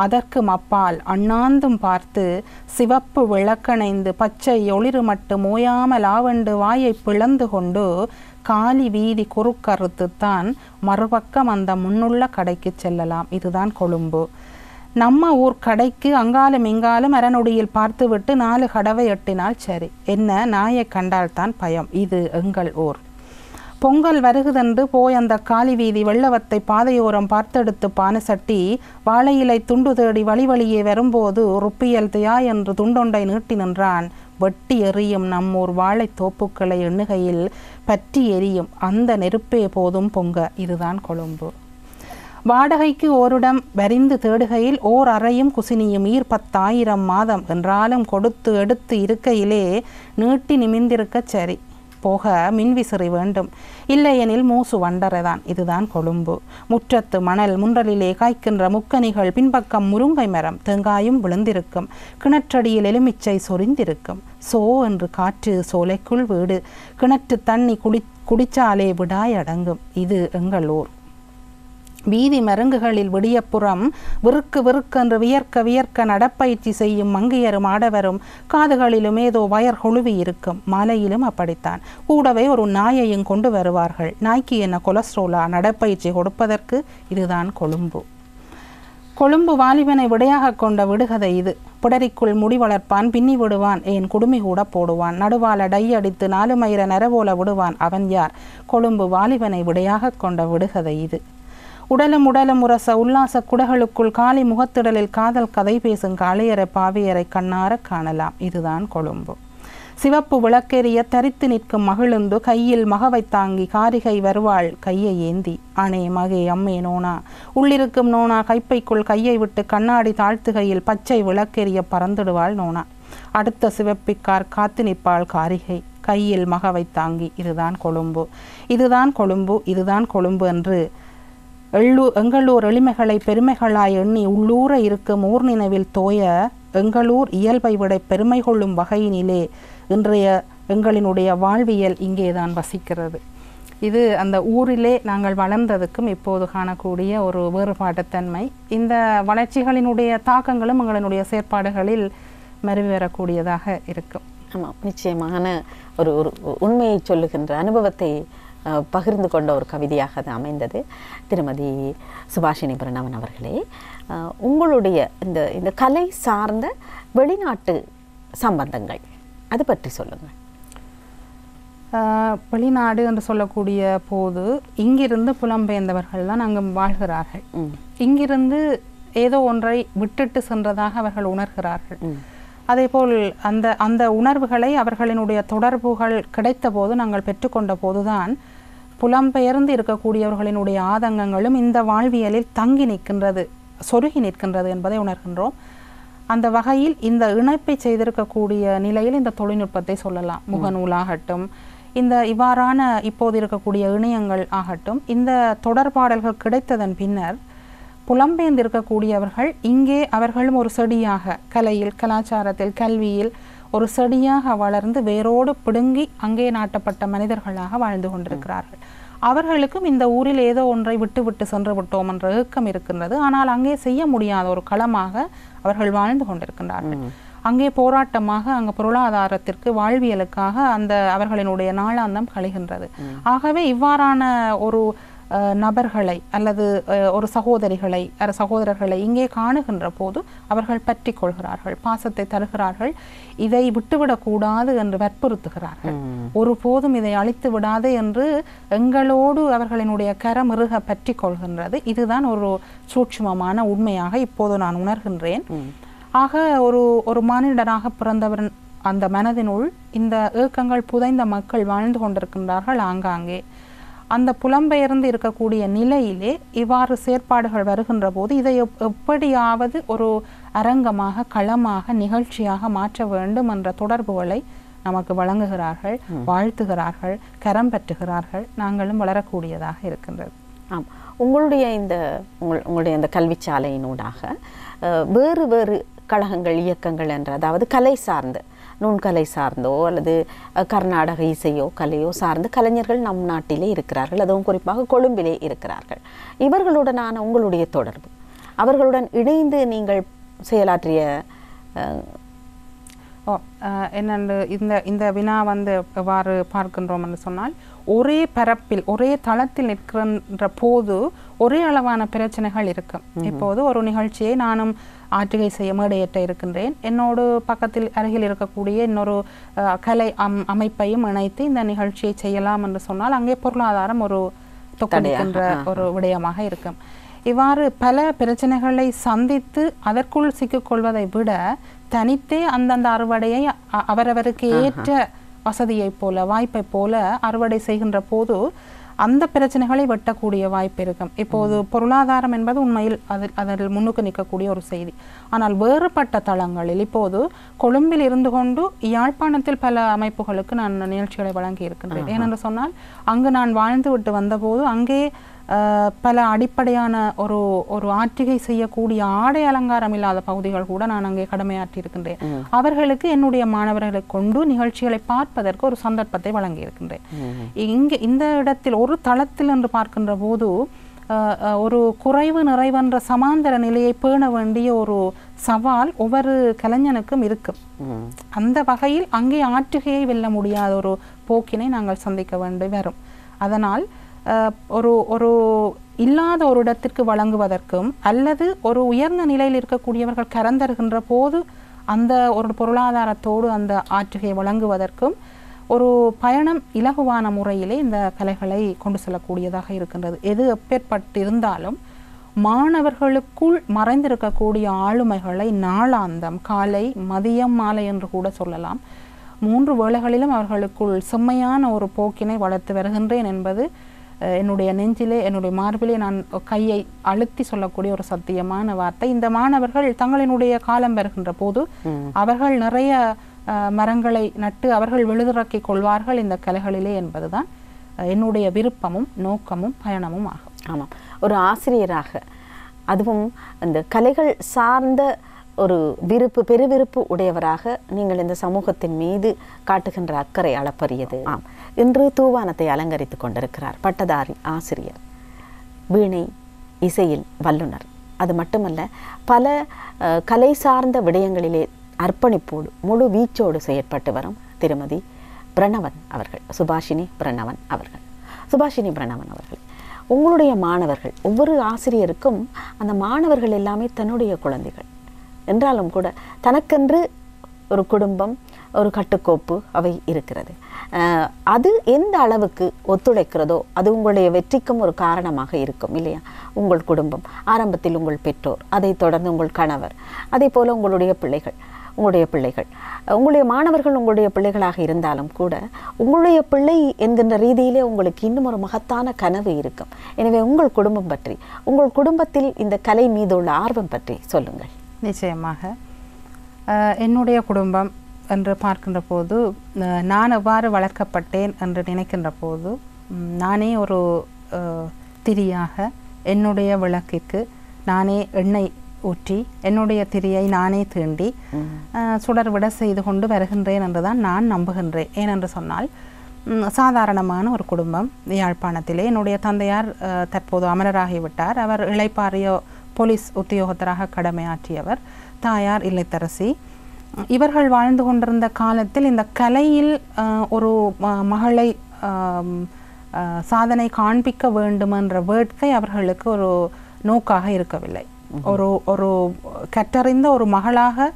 அதற்கு அப்பால் அண்ணாந்தும் பார்த்து சிவப்பு விளக்கணைந்து பச்சை ஒளிரு மட்டும் ஓயாமல் ஆவண்டு வாயை பிளந்து கொண்டு காலி வீதி குறுக்கறுத்துத்தான் மறுபக்கம் அந்த முன்னுள்ள கடைக்கு செல்லலாம். இதுதான் கொழும்பு. நம்ம ஊர் கடைக்கு அங்காலும் இங்காலும் அரைநொடியில் பார்த்துவிட்டு 4 கடவை எட்டினால் சரி. என்ன நாயை கண்டால்தான் பயம். இது எங்கள் ஊர். பொங்கல் வருகுதென்று போய் அந்த காலி வீதி வெள்ளவத்தை பாதையோரம் பார்த்தெடுத்து பானை சட்டி வாழையிலை துண்டு தேடி வழி வழியே வரும்போது ருப்பியல் தியா என்று துண்டொண்டை நீட்டி நின்றான். வெட்டி எறியும் நம்மூர் வாழை தோப்புக்களை எண்ணுகையில் பற்றி எரியும் அந்த நெருப்பே போதும் பொங்க. இதுதான் கொழும்பு. வாடகைக்கு ஓரிடம் வரிந்து தேடுகையில் ஓர் அறையும் குசினியும் 10,000 மாதம் என்றாலும் கொடுத்து எடுத்து இருக்கையிலே நீட்டி நிமிந்திருக்க சரி. போக மின்விசிறி வேண்டும், இல்லையெனில் மூசு வண்டரைதான். இதுதான் கொழும்பு. முற்றத்து மணல் முன்றலிலே காய்க்கின்ற முக்கனிகள், பின்பக்கம் முருங்கை மரம், தேங்காயும் விழுந்திருக்கும், கிணற்றடியில் எலுமிச்சை சொரிந்திருக்கும். சோ என்று காற்று, சோலைக்குள் வீடு, கிணற்று தண்ணி குடிச்சாலே விடாய் அடங்கும். இது எங்கள் ஊர். வீதி மருங்குகளில் விடியப்புறம் விறுக்கு விறுக்கென்று வியர்க்க வியர்க்க நடப்பயிற்சி செய்யும் மங்கையரும் ஆடவரும் காதுகளிலும் ஏதோ வயர் கொழுவி இருக்கும். மாலையிலும் அப்படித்தான். கூடவே ஒரு நாயையும் கொண்டு வருவார்கள். நாய்க்கு என்ன கொலஸ்ட்ரோலா நடப்பயிற்சி கொடுப்பதற்கு? இதுதான் கொழும்பு. கொழும்பு வாலிபனை விடையாக கொண்ட விடுகதை இது. புடரிக்குள் முடி வளர்ப்பான், பின்னி விடுவான், ஏன் குடுமி கூட போடுவான், நடுவால டை அடித்து 4 மயிர நரவோல விடுவான். அவன் யார்? கொழும்பு வாலிபனை விடையாக கொண்ட விடுகதை இது. உடலும் உரச உல்லாச குடகளுக்குள் காலி முகத்திடலில் காதல் கதை பேசும் காளையரை பாவியரை கண்ணார காணலாம். இதுதான் கொழும்பு. சிவப்பு விளக்கெரிய தரித்து நிற்கும் மகிழுந்து கையில் மகவை தாங்கி காரிகை வருவாள் கையை ஏந்தி. அணே மகே அம்மே நோனா. உள்ளிருக்கும் நோனா கைப்பைக்குள் கையை விட்டு கண்ணாடி தாழ்த்துகையில் பச்சை விளக்கெரிய பறந்துடுவாள் நோனா. அடுத்த சிவப்பிக்கார் காத்து நிற்பாள் காரிகை கையில் மகவை தாங்கி. இதுதான் கொழும்பு. இதுதான் கொழும்பு. இதுதான் கொழும்பு என்று எங்களூர் எளிமைகளை பெருமைகளாய் எண்ணி உள்ளூர இருக்கும் ஊர் நினைவில் தோய எங்களூர் இயல்பை விட பெருமை கொள்ளும் வகையினிலே இன்றைய எங்களினுடைய வாழ்வியல் இங்கேதான் வசிக்கிறது. இது அந்த ஊரிலே நாங்கள் வளர்ந்ததுக்கும் இப்போது காணக்கூடிய ஒரு வேறுபாட்டுத்தன்மை. இந்த வளர்ச்சிகளினுடைய தாக்கங்களும் எங்களினுடைய செயற்பாடுகளில் மறுவி வரக்கூடியதாக இருக்கும். ஆமாம், நிச்சயமான ஒரு ஒரு உண்மையை சொல்லுகின்ற அனுபவத்தை பகிர்ந்து கொண்ட ஒரு கவிதையாக அது அமைந்தது. திருமதி சுபாஷினி பிரணவன் அவர்களே, உங்களுடைய இந்த இந்த கலை சார்ந்த வெளிநாட்டு சம்பந்தங்கள் அது பற்றி சொல்லுங்கள். வெளிநாடு என்று சொல்லக்கூடிய போது இங்கிருந்து புலம்பெயர்ந்தவர்கள் தான் அங்கு வாழ்கிறார்கள். இங்கிருந்து ஏதோ ஒன்றை விட்டுட்டு சென்றதாக அவர்கள் உணர்கிறார்கள். அதேபோல் அந்த அந்த உணர்வுகளை அவர்களினுடைய தொடர்புகள் கிடைத்த போது நாங்கள் பெற்றுக்கொண்ட போதுதான் புலம்பெயர்ந்து இருக்கக்கூடியவர்களினுடைய ஆதங்கங்களும் இந்த வாழ்வியலில் தங்கி நிற்கின்றது, சொருகி நிற்கின்றது என்பதை உணர்கின்றோம். அந்த வகையில் இந்த இணைப்பை செய்திருக்கக்கூடிய நிலையில் இந்த தொழில்நுட்பத்தை சொல்லலாம். முகநூலாகட்டும், இந்த இவ்வாறான இப்போது இருக்கக்கூடிய இணையங்கள் ஆகட்டும், இந்த தொடர்பாடல்கள் கிடைத்ததன் பின்னர் புலம்பெயர்ந்திருக்கக்கூடியவர்கள் இங்கே அவர்களும் ஒரு செடியாக கலையில், கலாச்சாரத்தில், கல்வியில் ஒரு செடியாக வளர்ந்து வேரோடு பிடுங்கி அங்கே நாட்டப்பட்ட மனிதர்களாக வாழ்ந்து கொண்டிருக்கிறார்கள். அவர்களுக்கும் இந்த ஊரில் ஏதோ ஒன்றை விட்டு விட்டு சென்று விட்டோம் என்ற ஏக்கம் இருக்கின்றது. ஆனால் அங்கே செய்ய முடியாத ஒரு களமாக அவர்கள் வாழ்ந்து கொண்டிருக்கின்றார்கள். அங்கே போராட்டமாக, அங்கே பொருளாதாரத்திற்கு, வாழ்வியலுக்காக அந்த அவர்களினுடைய நாளாந்தம் கழிகின்றது. ஆகவே இவ்வாறான ஒரு நபர்களை அல்லது ஒரு சகோதரிகளை சகோதரர்களை இங்கே காணுகின்ற போது அவர்கள் பற்றி கொள்கிறார்கள், பாசத்தை தருகிறார்கள். இதை விட்டுவிடக்கூடாது என்று வற்புறுத்துகிறார்கள். ஒருபோதும் இதை அழித்து விடாது என்று எங்களோடு அவர்களினுடைய கரமிருக பற்றி கொள்கின்றது. இதுதான் ஒரு சூட்சுமமான உண்மையாக இப்போது நான் உணர்கின்றேன். ஆக ஒரு மானிடராக பிறந்தவர் அந்த மனதினுள் இந்த ஏக்கங்கள் புதைந்த மக்கள் வாழ்ந்து கொண்டிருக்கின்றார்கள். ஆங்காங்கே அந்த புலம்பெயர்ந்து இருக்கக்கூடிய நிலையிலே இவ்வாறு செயற்பாடுகள் வருகின்ற போது இதை எப்படியாவது ஒரு அரங்கமாக, களமாக, நிகழ்ச்சியாக மாற்ற வேண்டும் என்ற தொடர்புகளை நமக்கு வழங்குகிறார்கள், வாழ்த்துகிறார்கள், கரம் பற்றுகிறார்கள். நாங்களும் வளரக்கூடியதாக இருக்கின்றது. ஆம், உங்களுடைய உங்களுடைய இந்த கல்விச்சாலையினூடாக வேறு வேறு கழகங்கள், இயக்கங்கள் என்ற, அதாவது கலை சார்ந்து, நுண்கலை சார்ந்தோ அல்லது கர்நாடக இசையோ கலையோ சார்ந்த கலைஞர்கள் நம் நாட்டிலே இருக்கிறார்கள். அதுவும் குறிப்பாக கொழும்பிலே இருக்கிறார்கள். இவர்களுடனான உங்களுடைய தொடர்பு, அவர்களுடன் இணைந்து நீங்கள் செயலாற்றிய என்னென்று இந்த வினா எவ்வாறு பார்க்கின்றோம் என்று சொன்னால், ஒரே பரப்பில் ஒரே தளத்தில் நிற்கின்ற போது ஒரே அளவான பிரச்சனைகள் இருக்கும். இப்போது ஒரு நிகழ்ச்சியை நானும் ஆற்றுகை செய்ய மேடையேற்ற இருக்கின்றேன். என்னோடு பக்கத்தில் அருகில் இருக்கக்கூடிய இன்னொரு கலை அமைப்பையும் இணைத்து இந்த நிகழ்ச்சியை செய்யலாம் என்று சொன்னால் அங்கே பொருளாதாரம் ஒரு தொக்கடிக்கின்ற ஒரு விடயமாக இருக்கும். இவ்வாறு பல பிரச்சனைகளை சந்தித்து அதற்குள் சிக்கிக்கொள்வதை விட தனித்தே அந்தந்த அறுவடையை அவரவருக்கு ஏற்ற வசதியை போல, வாய்ப்பை போல அறுவடை செய்கின்ற போது அந்த பிரச்சனைகளை வெட்டக்கூடிய வாய்ப்பு இருக்கும். இப்போது பொருளாதாரம் என்பது உண்மையில் அதில் முன்னுக்கு நிற்கக்கூடிய ஒரு செய்தி. ஆனால் வேறுபட்ட தளங்களில் இப்போது கொழும்பில் இருந்து கொண்டு யாழ்ப்பாணத்தில் பல அமைப்புகளுக்கு நான் நிகழ்ச்சிகளை வழங்கி இருக்கின்றேன். ஏனென்று சொன்னால் அங்கு நான் வாழ்ந்து விட்டு வந்தபோது அங்கே பல அடிப்படையான ஒரு ஆற்றுகை செய்யக்கூடிய ஆடை அலங்காரம் இல்லாத பகுதிகள் கூட நான் அங்கே கடமையாற்றி இருக்கின்றேன். அவர்களுக்கு என்னுடைய மாணவர்களை கொண்டு நிகழ்ச்சிகளை பார்ப்பதற்கு ஒரு சந்தர்ப்பத்தை வழங்கி இருக்கின்றேன். இங்கே இந்த இடத்தில் ஒரு தளத்தில் என்று பார்க்கின்ற போது ஒரு குறைவு நிறைவென்ற சமாந்தர நிலையை பேண வேண்டிய ஒரு சவால் ஒவ்வொரு கலைஞனுக்கும் இருக்கும். அந்த வகையில் அங்கே ஆற்றுகையை வெல்ல முடியாத ஒரு போக்கினை நாங்கள் சந்திக்க வேண்டி வரும். அதனால் ஒரு இல்லாத ஒரு இடத்திற்கு வழங்குவதற்கும் அல்லது ஒரு உயர்ந்த நிலையில் இருக்கக்கூடியவர்கள் கறந்தருகின்ற போது அந்த ஒரு பொருளாதாரத்தோடு அந்த ஆற்றுகையை வழங்குவதற்கும் ஒரு பயணம் இலகுவான முறையிலே இந்த கலைகளை கொண்டு செல்லக்கூடியதாக இருக்கின்றது. எது எப்பேற்பட்டிருந்தாலும் மாணவர்களுக்குள் மறைந்திருக்கக்கூடிய ஆளுமைகளை நாளாந்தம், காலை, மதியம், மாலை என்று கூட சொல்லலாம், 3 வேளைகளிலும் அவர்களுக்குள் செம்மையான ஒரு போக்கினை வளர்த்து வருகின்றேன் என்பது என்னுடைய நெஞ்சிலே, என்னுடைய மார்பிலே நான் கையை அழுத்தி சொல்லக்கூடிய ஒரு சத்தியமான வார்த்தை. இந்த மாணவர்கள் தங்களினுடைய காலம் வருகின்ற போது அவர்கள் நிறைய மரங்களை நட்டு அவர்கள் விழுதிறக்கி கொள்வார்கள் இந்த கலைகளிலே என்பதுதான் என்னுடைய விருப்பமும் நோக்கமும் பயணமும் ஆகும். ஆமாம், ஒரு ஆசிரியராக அதுவும் இந்த கலைகள் சார்ந்த ஒரு பெருவிருப்பு உடையவராக நீங்கள் இந்த சமூகத்தின் மீது காட்டுகின்ற அக்கறை அளப்பரியது. ஆம், இன்று தூவானத்தை அலங்கரித்து கொண்டிருக்கிறார் பட்டதாரி ஆசிரியர், வீணை இசையில் வல்லுனர். அது மட்டுமல்ல, பல கலை சார்ந்த விடயங்களிலே அர்ப்பணிப்போடு முழு வீச்சோடு செயற்பட்டு வரும் திருமதி பிரணவன் அவர்கள், சுபாஷினி பிரணவன் அவர்கள். சுபாஷினி பிரணவன் அவர்கள், உங்களுடைய மாணவர்கள், ஒவ்வொரு ஆசிரியருக்கும் அந்த மாணவர்கள் எல்லாமே தன்னுடைய குழந்தைகள் என்றாலும் கூட தனக்கென்று ஒரு குடும்பம், ஒரு கட்டுக்கோப்பு அவை இருக்கிறது. அது எந்த அளவுக்கு ஒத்துழைக்கிறதோ அது உங்களுடைய வெற்றிக்கும் ஒரு காரணமாக இருக்கும் இல்லையா? உங்கள் குடும்பம், ஆரம்பத்தில் உங்கள் பெற்றோர், அதை தொடர்ந்து உங்கள் கணவர், அதே போல் உங்களுடைய பிள்ளைகள், உங்களுடைய மாணவர்கள் உங்களுடைய பிள்ளைகளாக இருந்தாலும் கூட உங்களுடைய பிள்ளை என்கின்ற ரீதியிலே உங்களுக்கு இன்னும் ஒரு மகத்தான கனவு இருக்கும். எனவே உங்கள் குடும்பம் பற்றி, உங்கள் குடும்பத்தில் இந்த கலை மீது உள்ள ஆர்வம் பற்றி சொல்லுங்கள். நிச்சயமாக என்னுடைய குடும்பம் என்று பார்க்கின்ற போது, நான் எவ்வாறு வளர்க்கப்பட்டேன் என்று நினைக்கின்ற போது, நானே ஒரு திரியாக என்னுடைய விளக்கிற்கு நானே எண்ணெய் ஊற்றி என்னுடைய திரியை நானே தீண்டி சுடர் விட செய்து கொண்டு வருகின்றேன் என்றுதான் நான் நம்புகின்றேன். ஏனென்று சொன்னால், சாதாரணமான ஒரு குடும்பம் யாழ்ப்பாணத்திலே. என்னுடைய தந்தையார் தற்போது அமரராகிவிட்டார். அவர் இளைப்பாறிய போலீஸ் உத்தியோகத்தராக கடமையாற்றியவர். தாயார் இல்லத்தரசி. இவர்கள் வாழ்ந்து கொண்டிருந்த காலத்தில் இந்த கலையில் ஒரு மகளை சாதனை காண்பிக்க வேண்டும் என்ற வேட்கை அவர்களுக்கு ஒரு நோக்காக இருக்கவில்லை. ஒரு கற்றறிந்த ஒரு மகளாக,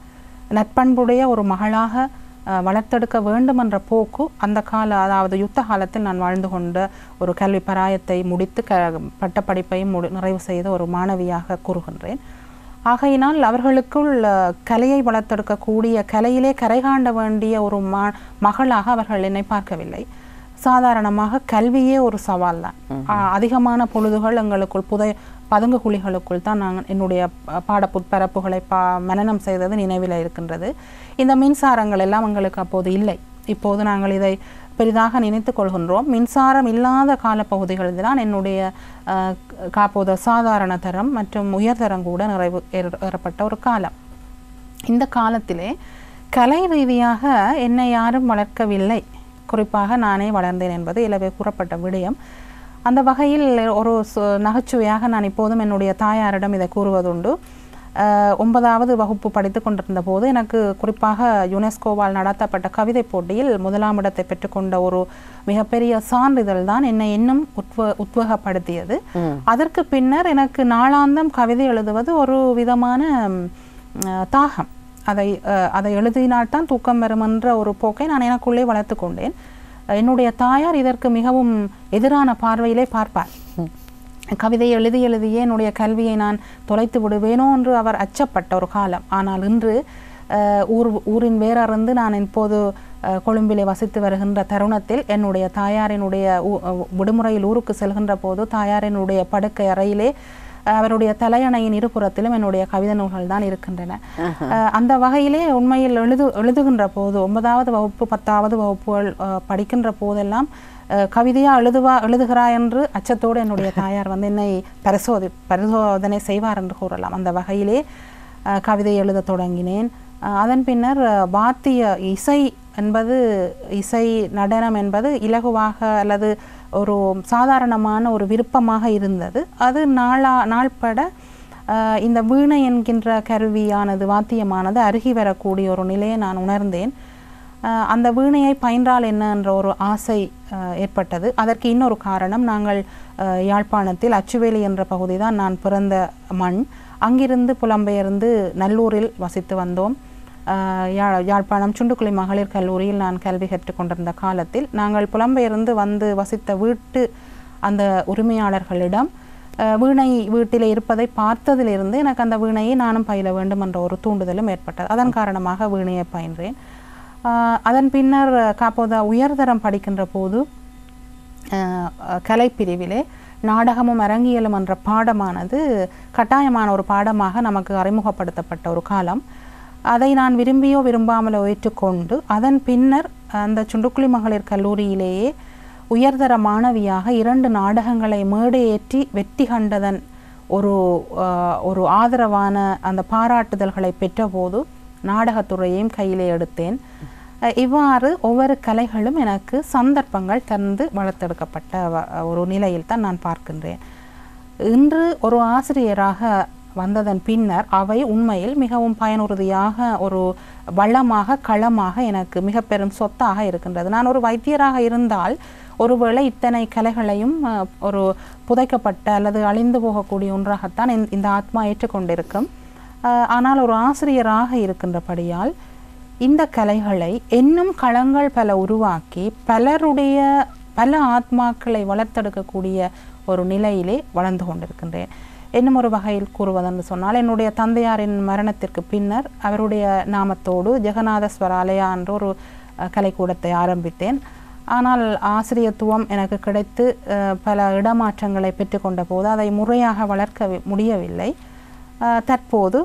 நற்பண்புடைய ஒரு மகளாக வளர்த்தெடுக்க வேண்டும் என்ற போக்கு அந்த அதாவது யுத்த காலத்தில் நான் வாழ்ந்து கொண்ட ஒரு கல்வி பராயத்தை முடித்து பட்டப்படிப்பையும் நிறைவு செய்த ஒரு மாணவியாக கூறுகின்றேன். ஆகையினால் அவர்களுக்குள் கலையை வளர்த்தெடுக்கக்கூடிய, கலையிலே கரை காண்ட வேண்டிய ஒரு மகளாக அவர்கள் என்னை பார்க்கவில்லை. சாதாரணமாக கல்வியே ஒரு சவால் தான். அதிகமான பொழுதுகள் எங்களுக்குள் பதுங்கு குழிகளுக்குள் தான் நான் என்னுடைய பாடப்புட்பரப்புகளை மனனம் செய்தது நினைவில் இருக்கின்றது. இந்த மின்சாரங்கள் எல்லாம் எங்களுக்கு அப்போது இல்லை. இப்போது நாங்கள் இதை பெரிதாக நினைத்து கொள்கின்றோம். மின்சாரம் இல்லாத காலப்பகுதிகளில் தான் என்னுடைய காப்போத சாதாரண தரம் மற்றும் உயர்தரம் கூட நிறைவேறப்பட்ட ஒரு காலம். இந்த காலத்திலே கலை ரீதியாக என்னை யாரும் வளர்க்கவில்லை, குறிப்பாக நானே வளர்ந்தேன் என்பது இலவே கூறப்பட்ட விடயம். அந்த வகையில் ஒரு நகைச்சுவையாக நான் இப்போதும் என்னுடைய தாயாரிடம் இதை கூறுவதுண்டு. 9வது வகுப்பு படித்து கொண்டிருந்த போது எனக்கு குறிப்பாக யுனெஸ்கோவால் நடத்தப்பட்ட கவிதை போட்டியில் 1ஆம் இடத்தை பெற்றுக்கொண்ட ஒரு மிகப்பெரிய சான்றிதழ் தான் என்னை இன்னும் உத்வேகப்படுத்தியது. அதற்கு பின்னர் எனக்கு நாளாந்தம் கவிதை எழுதுவது ஒரு விதமான தாகம். அதை எழுதினால்தான் தூக்கம் வரும் என்ற ஒரு போக்கை நான் எனக்குள்ளே வளர்த்து கொண்டேன். என்னுடைய தாயார் இதற்கு மிகவும் எதிரான பார்வையிலே பார்ப்பார். கவிதை எழுதியே என்னுடைய கல்வியை நான் தொலைத்து விடுவேனோ என்று அவர் அச்சப்பட்ட ஒரு காலம். ஆனால் இன்று ஊரின் வேறறிந்து நான் இப்போது கொழும்பிலே வசித்து வருகின்ற தருணத்தில் என்னுடைய தாயாரினுடைய விடுமுறையில் ஊருக்கு செல்கின்ற போது தாயாரினுடைய படுக்கை அறையிலே அவருடைய தலையணையின் இருபுறத்திலும் என்னுடைய கவிதை நூல்கள் தான் இருக்கின்றன. அந்த வகையிலே உண்மையில் எழுதுகின்ற போது 9வது வகுப்பு 10வது வகுப்புகள் படிக்கின்ற போதெல்லாம் கவிதையா எழுதுகிறா என்று அச்சத்தோடு என்னுடைய தாயார் வந்து என்னை பரிசோதனை செய்வார் என்று கூறலாம். அந்த வகையிலே கவிதை எழுத தொடங்கினேன். அதன் பின்னர் வாத்திய இசை நடனம் என்பது இலகுவாக அல்லது ஒரு சாதாரணமான ஒரு விருப்பமாக இருந்தது. அது நாள்பட இந்த வீணை என்கின்ற கருவியானது வாத்தியமானது அருகி வரக்கூடிய ஒரு நிலையை நான் உணர்ந்தேன். அந்த வீணையை பயின்றால் என்ன என்ற ஒரு ஆசை ஏற்பட்டது. அதற்கு இன்னொரு காரணம், நாங்கள் யாழ்ப்பாணத்தில் அச்சுவேலி என்ற பகுதி தான் நான் பிறந்த மண். அங்கிருந்து புலம்பெயர்ந்து நல்லூரில் வசித்து வந்தோம். யாழ்ப்பாணம் சுண்டுக்குளி மகளிர் கல்லூரியில் நான் கல்வி கற்றுக்கொண்டிருந்த காலத்தில் நாங்கள் புலம்பெயர்ந்து வந்து வசித்த வீட்டு அந்த உரிமையாளர்களிடம் வீணை வீட்டில் இருப்பதை பார்த்ததிலிருந்து எனக்கு அந்த வீணையை நானும் பயில வேண்டும் என்ற ஒரு தூண்டுதலும் ஏற்பட்டது. அதன் காரணமாக வீணையை பயின்றேன். அதன் பின்னர் காப்போத உயர்தரம் படிக்கின்ற போது கலைப்பிரிவிலே நாடகமும் அரங்கியலும் என்ற பாடமானது கட்டாயமான ஒரு பாடமாக நமக்கு அறிமுகப்படுத்தப்பட்ட ஒரு காலம். அதை நான் விரும்பியோ விரும்பாமலோ ஏற்றுக்கொண்டு அதன் பின்னர் அந்த சுண்டுக்குளி மகளிர் கல்லூரியிலேயே உயர்தர மாணவியாக 2 நாடகங்களை மேடையேற்றி வெற்றி கண்டதன் ஒரு ஆதரவான அந்த பாராட்டுதல்களை பெற்றபோது நாடகத்துறையையும் கையிலே எடுத்தேன். இவ்வாறு ஒவ்வொரு கலைகளும் எனக்கு சந்தர்ப்பங்கள் தந்து வளர்த்தெடுக்கப்பட்ட ஒரு நிலையில் தான் நான் பார்க்கின்றேன். இன்று ஒரு ஆசிரியராக வந்ததன் பின்னர் அவை உண்மையில் மிகவும் பயனுறுதியாக ஒரு வளமாக களமாக எனக்கு மிக பெரும் சொத்தாக இருக்கின்றது. நான் ஒரு வைத்தியராக இருந்தால் ஒருவேளை இத்தனை கலைகளையும் ஒரு புதைக்கப்பட்ட அல்லது அழிந்து போகக்கூடிய ஒன்றாகத்தான் இந்த ஆத்மா ஏற்றுக்கொண்டிருக்கும். ஆனால் ஒரு ஆசிரியராக இருக்கின்றபடியால் இந்த கலைகளை இன்னும் களங்கள் பல உருவாக்கி பல ஆத்மாக்களை வளர்த்தெடுக்கக்கூடிய ஒரு நிலையிலே வளர்ந்து கொண்டிருக்கின்றேன். இன்னும் ஒரு வகையில் கூறுவதென்று சொன்னால், என்னுடைய தந்தையாரின் மரணத்திற்கு பின்னர் அவருடைய நாமத்தோடு ஜெகநாத ஸ்வராலயா என்ற ஒரு கலைக்கூடத்தை ஆரம்பித்தேன். ஆனால் ஆசிரியத்துவம் எனக்கு கிடைத்து பல இடமாற்றங்களை பெற்றுக்கொண்ட போது அதை முறையாக வளர்க்க முடியவில்லை. தற்போது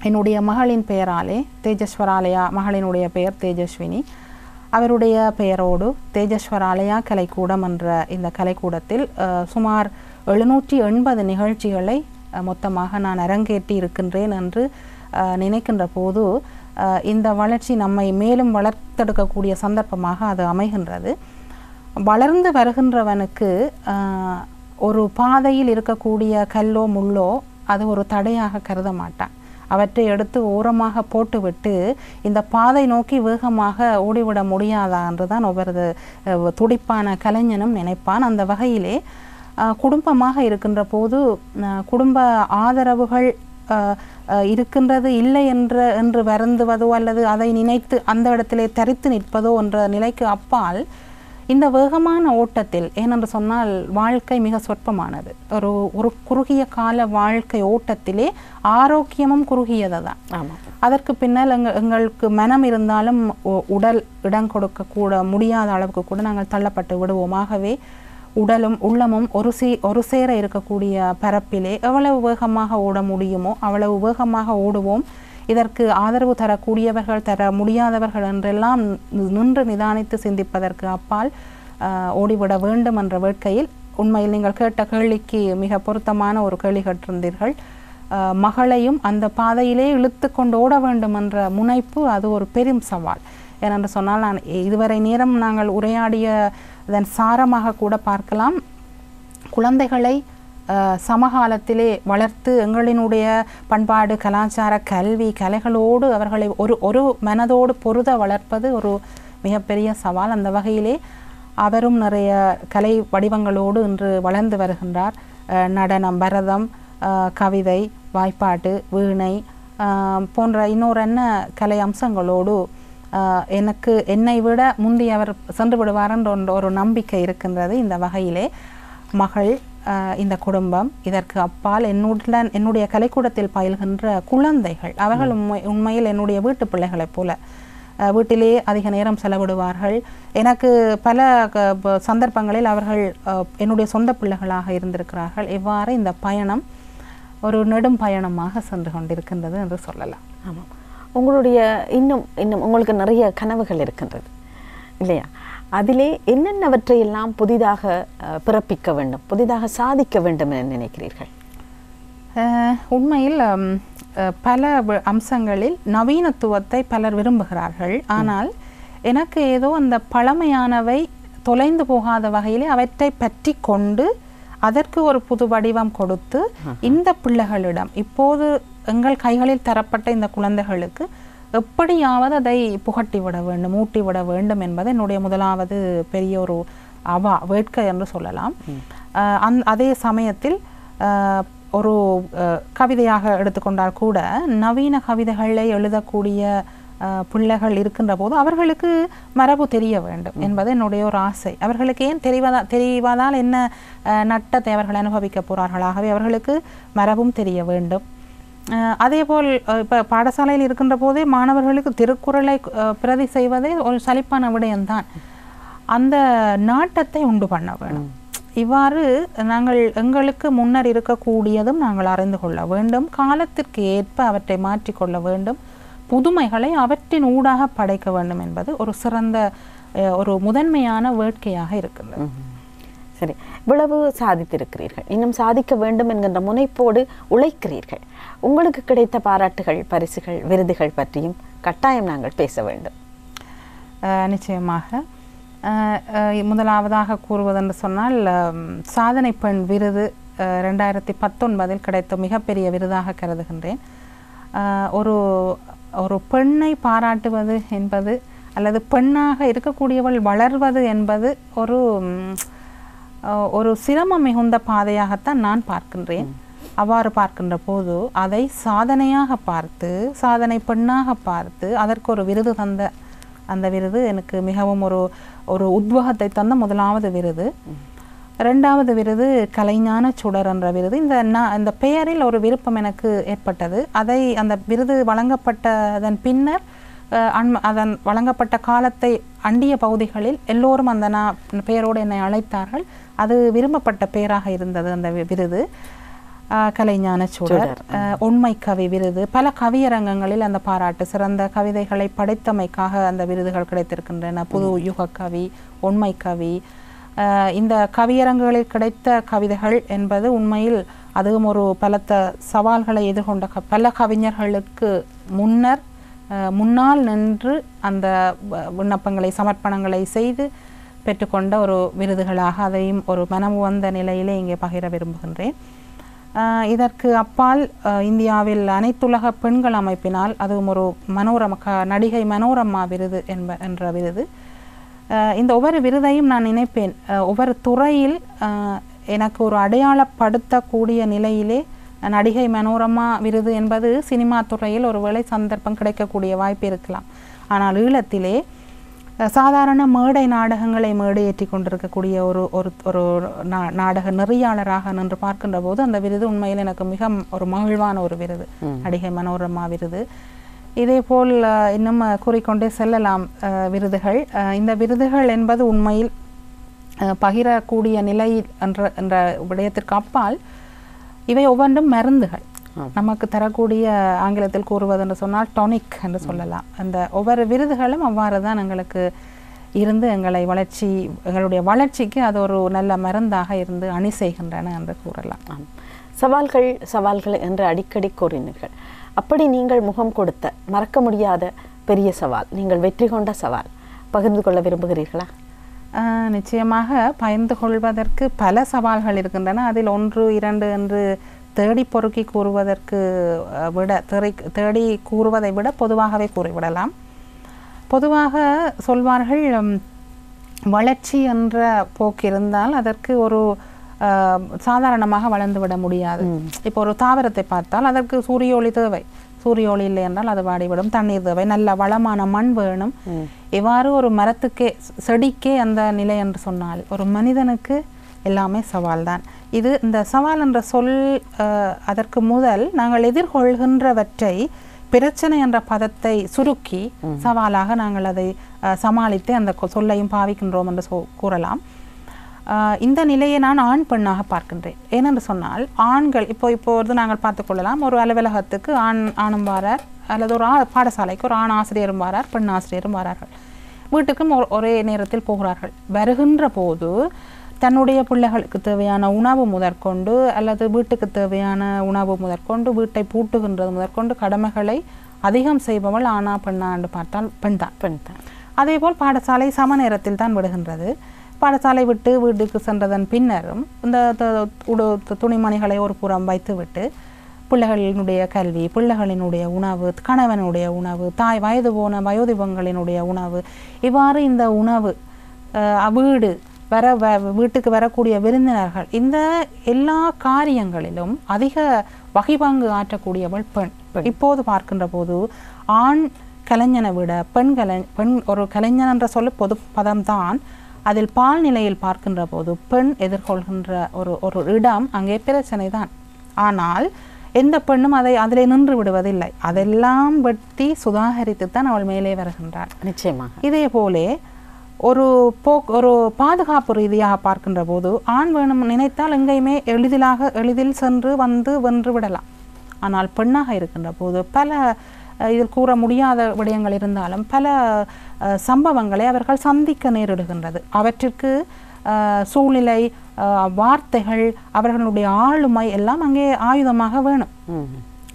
என்னுடைய மகளின் பெயராலே தேஜஸ்வராலயா, மகளினுடைய பெயர் தேஜஸ்வினி, அவருடைய பெயரோடு தேஜஸ்வராலயா கலைக்கூடம் என்ற இந்த கலைக்கூடத்தில் சுமார் 780 நிகழ்ச்சிகளை மொத்தமாக நான் அரங்கேற்றி இருக்கின்றேன் என்று நினைக்கின்ற போது இந்த வளர்ச்சி நம்மை மேலும் வளர்த்தெடுக்கக்கூடிய சந்தர்ப்பமாக அது அமைகின்றது. வளர்ந்து வருகின்றவனுக்கு ஒரு பாதையில் இருக்கக்கூடிய கல்லோ முள்ளோ அது ஒரு தடையாக கருத மாட்டான். அவற்றை எடுத்து ஓரமாக போட்டுவிட்டு இந்த பாதை நோக்கி வேகமாக ஓடிவிட முடியாதா என்றுதான் ஒவ்வொரு துடிப்பான கலைஞனும் நினைப்பான். அந்த வகையிலே குடும்பமாக இருக்கின்ற போது குடும்ப ஆதரவுகள் இருக்கின்றது இல்லை என்று வருந்துவதோ அல்லது அதை நினைத்து அந்த இடத்திலே தரித்து நிற்பதோ என்ற நிலைக்கு அப்பால் இந்த வேகமான ஓட்டத்தில், ஏனென்று சொன்னால் வாழ்க்கை மிக சொற்பமானது. ஒரு குறுகிய கால வாழ்க்கை ஓட்டத்திலே ஆரோக்கியமும் குறுகியது தான். அதற்கு பின்னால் எங்களுக்கு மனம் இருந்தாலும் உடல் இடம் கொடுக்க முடியாத அளவுக்கு கூட நாங்கள் தள்ளப்பட்டு விடுவோம். ஆகவே உடலும் உள்ளமும் ஒரு சேர இருக்கக்கூடிய பரப்பிலே எவ்வளவு வேகமாக ஓட முடியுமோ அவ்வளவு வேகமாக ஓடுவோம். இதற்கு ஆதரவு தரக்கூடியவர்கள், தர முடியாதவர்கள் என்றெல்லாம் நின்று நிதானித்து சிந்திப்பதற்கு அப்பால் ஓடிவிட வேண்டும் என்ற வேட்கையில், உண்மையில் நீங்கள் கேட்ட கேள்விக்கு மிக பொருத்தமான ஒரு கேள்வி கேட்டிருந்தீர்கள். மகளையும் அந்த பாதையிலே இழுத்து கொண்டு ஓட வேண்டும் என்ற முனைப்பு, அது ஒரு பெரும் சவால். ஏனென்று சொன்னால், நான் இதுவரை நேரம் நாங்கள் உரையாடிய அதன் சாரமாக கூட பார்க்கலாம். குழந்தைகளை சமகாலத்திலே வளர்த்து எங்களினுடைய பண்பாடு, கலாச்சார, கல்வி, கலைகளோடு அவர்களை ஒரு மனதோடு பொருத வளர்ப்பது ஒரு மிகப்பெரிய சவால். அந்த வகையிலே அவரும் நிறைய கலை வடிவங்களோடு இன்று வளர்ந்து வருகின்றார். நடனம், பரதம், கவிதை, வாய்ப்பாட்டு, வீணை போன்ற இன்னொரு கலை அம்சங்களோடு என்னை விட முந்தி அவர் சென்று விடுவார் என்ற ஒரு நம்பிக்கை இருக்கின்றது. இந்த வகையிலே மகள், இந்த குடும்பம், இதற்கு அப்பால் என்னுடைய கலைக்கூடத்தில் பயில்கின்ற குழந்தைகள், அவர்கள் உண்மையில் என்னுடைய வீட்டு பிள்ளைகளைப் போல வீட்டிலே அதிக நேரம் செலவிடுவார்கள். எனக்கு பல சந்தர்ப்பங்களில் அவர்கள் என்னுடைய சொந்த பிள்ளைகளாக இருந்திருக்கிறார்கள். இவ்வாறு இந்த பயணம் ஒரு நெடும் பயணமாக சென்று கொண்டிருக்கின்றது என்று சொல்லலாம். ஆமாம், உங்களுடைய இன்னும் உங்களுக்கு நிறைய கனவுகள் இருக்கின்றது இல்லையா? அதிலே என்னென்னவற்றையெல்லாம் புதிதாக பிறப்பிக்க வேண்டும், புதிதாக சாதிக்க வேண்டும் என நினைக்கிறீர்கள்? உண்மையில் பல அம்சங்களில் நவீனத்துவத்தை பலர் விரும்புகிறார்கள். ஆனால் எனக்கு ஏதோ அந்த பழமையானவை தொலைந்து போகாத வகையிலே அவற்றை பற்றி கொண்டு அதற்கு ஒரு புது வடிவம் கொடுத்து இந்த பிள்ளைகளிடம், இப்போது எங்கள் கைகளில் தரப்பட்ட இந்த குழந்தைகளுக்கு எப்படியாவது அதை புகட்டிவிட வேண்டும், ஊட்டிவிட வேண்டும் என்பது என்னுடைய முதலாவது பெரிய ஒரு வேட்கை என்று சொல்லலாம். அதே சமயத்தில் ஒரு கவிதையாக எடுத்துக்கொண்டால் கூட நவீன கவிதைகளை எழுதக்கூடிய பிள்ளைகள் இருக்கின்ற போது அவர்களுக்கு மரபு தெரிய வேண்டும் என்பது என்னுடைய ஒரு ஆசை. அவர்களுக்கு ஏன் தெரிவதால் என்ன நட்டத்தை அவர்கள் அனுபவிக்க போகிறார்கள்? ஆகவே அவர்களுக்கு மரபும் தெரிய வேண்டும். அதேபோல் இப்போ பாடசாலையில் இருக்கின்ற போதே மாணவர்களுக்கு திருக்குறளை பிரதி செய்வதே ஒரு சலிப்பான விடயம்தான். அந்த நாட்டத்தை உண்டு பண்ண வேணும். இவ்வாறு நாங்கள் எங்களுக்கு முன்னர் இருக்கக்கூடியதும் நாங்கள் அறிந்து கொள்ள வேண்டும். காலத்திற்கு ஏற்ப அவற்றை மாற்றிக்கொள்ள வேண்டும். புதுமைகளை அவற்றின் ஊடாக படைக்க வேண்டும் என்பது ஒரு சிறந்த ஒரு முதன்மையான வேட்கையாக இருக்கின்றது. சரி, இவ்வளவு சாதித்திருக்கிறீர்கள், இன்னும் சாதிக்க வேண்டும் என்கின்ற முனைப்போடு உழைக்கிறீர்கள். உங்களுக்கு கிடைத்த பாராட்டுகள், பரிசுகள், விருதுகள் பற்றியும் கட்டாயம் நாங்கள் பேச வேண்டும். நிச்சயமாக. முதலாவதாக கூறுவதென்று சொன்னால், சாதனை பெண் விருது 2019 கிடைத்த மிகப்பெரிய விருதாக கருதுகின்றேன். ஒரு பெண்ணை பாராட்டுவது என்பது, அல்லது பெண்ணாக இருக்கக்கூடியவள் வளர்வது என்பது ஒரு சிரமம் மிகுந்த பாதையாகத்தான் நான் பார்க்கின்றேன். அவ்வாறு பார்க்கின்ற போது அதை சாதனையாக பார்த்து, சாதனை பெண்ணாக பார்த்து அதற்கு ஒரு விருது தந்த அந்த விருது எனக்கு மிகவும் ஒரு உத்வேகத்தை தந்த முதலாவது விருது. இரண்டாவது விருது கலைஞான சுடர் என்ற விருது. இந்த பெயரில் ஒரு விருப்பம் எனக்கு ஏற்பட்டது. அந்த விருது வழங்கப்பட்டதன் பின்னர் அதன் வழங்கப்பட்ட காலத்தை அண்டிய பகுதிகளில் எல்லோரும் அந்த பெயரோடு என்னை அழைத்தார்கள். அது விரும்பப்பட்ட பெயராக இருந்தது அந்த விருது. கலைஞான சுடர், உண்மை கவி விருது, பல கவியரங்கங்களில் அந்த பாராட்டு, சிறந்த கவிதைகளை படைத்தமைக்காக அந்த விருதுகள் கிடைத்திருக்கின்றன. புது யுக கவி, உண்மை கவி, இந்த கவியரங்குகளில் கிடைத்த கவிதைகள் என்பது உண்மையில் அதுவும் ஒரு பலத்த சவால்களை எதிர்கொண்ட பல கவிஞர்களுக்கு முன்னால் நின்று அந்த விண்ணப்பங்களை, சமர்ப்பணங்களை செய்து பெற்றுக்கொண்ட ஒரு விருதுகளாக அதையும் ஒரு மனமுவந்த நிலையிலே இங்கே பகிர விரும்புகின்றேன். இதற்கு அப்பால் இந்தியாவில் அனைத்துலக பெண்கள் அமைப்பினால் அதுவும் ஒரு நடிகை மனோரமா விருது என்ற விருது. இந்த ஒவ்வொரு விருதையும் நான் நினைப்பேன், ஒவ்வொரு துறையில் எனக்கு ஒரு அடையாளப்படுத்தக்கூடிய நிலையிலே நடிகை மனோரமா விருது என்பது சினிமா துறையில் ஒருவேளை சந்தர்ப்பம் கிடைக்கக்கூடிய வாய்ப்பு இருக்கலாம். ஆனால் ஈழத்திலே சாதாரண மேடை நாடகங்களை மேடையேற்றி கொண்டிருக்கக்கூடிய ஒரு நாடக நெறியாளராக நின்று பார்க்கின்ற போது அந்த விருது உண்மையில் எனக்கு மிக ஒரு மகிழ்வான ஒரு விருது, நடிகை மனோரமா விருது. இதே போல் இன்னும் கூறிக்கொண்டே செல்லலாம் விருதுகள். இந்த விருதுகள் என்பது உண்மையில் பகிரக்கூடிய நிலை என்ற விடயத்திற்கு அப்பால் இவை ஒவ்வொன்றும் மருந்துகள். நமக்கு தரக்கூடிய, ஆங்கிலத்தில் கூறுவதென்று சொன்னால் டானிக் என்று சொல்லலாம். அந்த ஒவ்வொரு விருதுகளும் அவ்வாறு தான் எங்களுக்கு இருந்து எங்களுடைய வளர்ச்சிக்கு அது ஒரு நல்ல மருந்தாக இருந்து அணி செய்கின்றன என்று கூறலாம். சவால்கள் என்று அடிக்கடி கூறினீர்கள். அப்படி நீங்கள் முகம் கொடுத்த மறக்க முடியாத பெரிய சவால், நீங்கள் வெற்றி கொண்ட சவால் பகிர்ந்து கொள்ள விரும்புகிறீர்களா? நிச்சயமாக பகிர்ந்து கொள்வதற்கு பல சவால்கள் இருக்கின்றன. அதில் 1, 2 என்று தேடி பொறுக்கி கூறுவதற்கு விட தேடி கூறுவதை விட பொதுவாகவே கூறிவிடலாம். பொதுவாக சொல்வார்கள், வளர்ச்சி என்ற போக்கு இருந்தால் அதற்கு ஒரு சாதாரணமாக வளர்ந்துவிட முடியாது. இப்போ ஒரு தாவரத்தை பார்த்தால் அதற்கு சூரிய ஒளி தேவை. சூரிய ஒளி இல்லை என்றால் அது வாடிவிடும். தண்ணீர் தேவை, நல்ல வளமான மண் வேணும். இவ்வாறு ஒரு மரத்துக்கே செடிக்கே அந்த நிலை என்று சொன்னால் ஒரு மனிதனுக்கு எல்லாமே சவால் தான். இந்த சவால் என்ற சொல் அதற்கு முதல் நாங்கள் எதிர்கொள்கின்றவற்றை பிரச்சனை என்ற பதத்தை சுருக்கி சவாலாக நாங்கள் அதை சமாளித்து அந்த சொல்லையும் பாவிக்கின்றோம் என்று கூறலாம். இந்த நிலையை நான் ஆண் பெண்ணாக பார்க்கின்றேன். ஏனென்று சொன்னால் ஆண்கள் இப்போது நாங்கள் பார்த்துக்கொள்ளலாம், ஒரு அலுவலகத்துக்கு ஆணும் வாரார், அல்லது ஒரு பாடசாலைக்கு ஒரு ஆண் ஆசிரியரும் வாரார், பெண் ஆசிரியரும் வாரார்கள். வீட்டுக்கும் ஒரே நேரத்தில் போகிறார்கள். வருகின்ற போது தன்னுடைய பிள்ளைகளுக்கு தேவையான உணவு முதற்கொண்டு, அல்லது வீட்டுக்கு தேவையான உணவு முதற்கொண்டு, வீட்டை பூட்டுகின்றது முதற்கொண்டு கடமைகளை அதிகம் செய்பவள் ஆனா பெண்ணா என்று பார்த்தால் பெண் தான். அதேபோல் பாடசாலை சம நேரத்தில் தான் விடுகின்றது. பாடசாலை விட்டு வீட்டுக்கு சென்றதன் பின்னரும் இந்த துணிமணிகளை ஒரு புறம் வைத்துவிட்டு பிள்ளைகளினுடைய கல்வி, பிள்ளைகளினுடைய உணவு, கணவனுடைய உணவு, வயது போன வயோதிபங்களினுடைய உணவு, இவ்வாறு இந்த உணவு, வீட்டுக்கு வரக்கூடிய விருந்தினர்கள், இந்த எல்லா காரியங்களிலும் அதிக வகைபங்கு ஆற்றக்கூடியவள் பெண். இப்போது பார்க்கின்ற போது ஆண் கலைஞனை விட பெண் ஒரு கலைஞன் என்ற சொல்ல பொது பதம்தான். அதில் பால் நிலையில் பார்க்கின்ற போது பெண் எதிர்கொள்கின்ற ஒரு இடம் அங்கே பிரச்சனை தான். ஆனால் எந்த பெண்ணும் அதிலே நின்று விடுவதில்லை. அதெல்லாம் வெட்டி சுதாகரித்து தான் அவள் மேலே வருகின்றாள். நிச்சயமாக இதே போலே ஒரு பாதுகாப்பு ரீதியாக பார்க்கின்ற போது ஆண் வேணும் நினைத்தால் எங்கேயுமே எளிதில் சென்று வந்து வென்று விடலாம். ஆனால் பெண்ணாக இருக்கின்ற போது பல இதில் கூற முடியாத விடயங்கள் இருந்தாலும் பல சம்பவங்களை அவர்கள் சந்திக்க நேரிடுகின்றது. அவற்றிற்கு சூழ்நிலை, வார்த்தைகள், அவர்களுடைய ஆளுமை எல்லாம் அங்கே ஆயுதமாக வேணும்.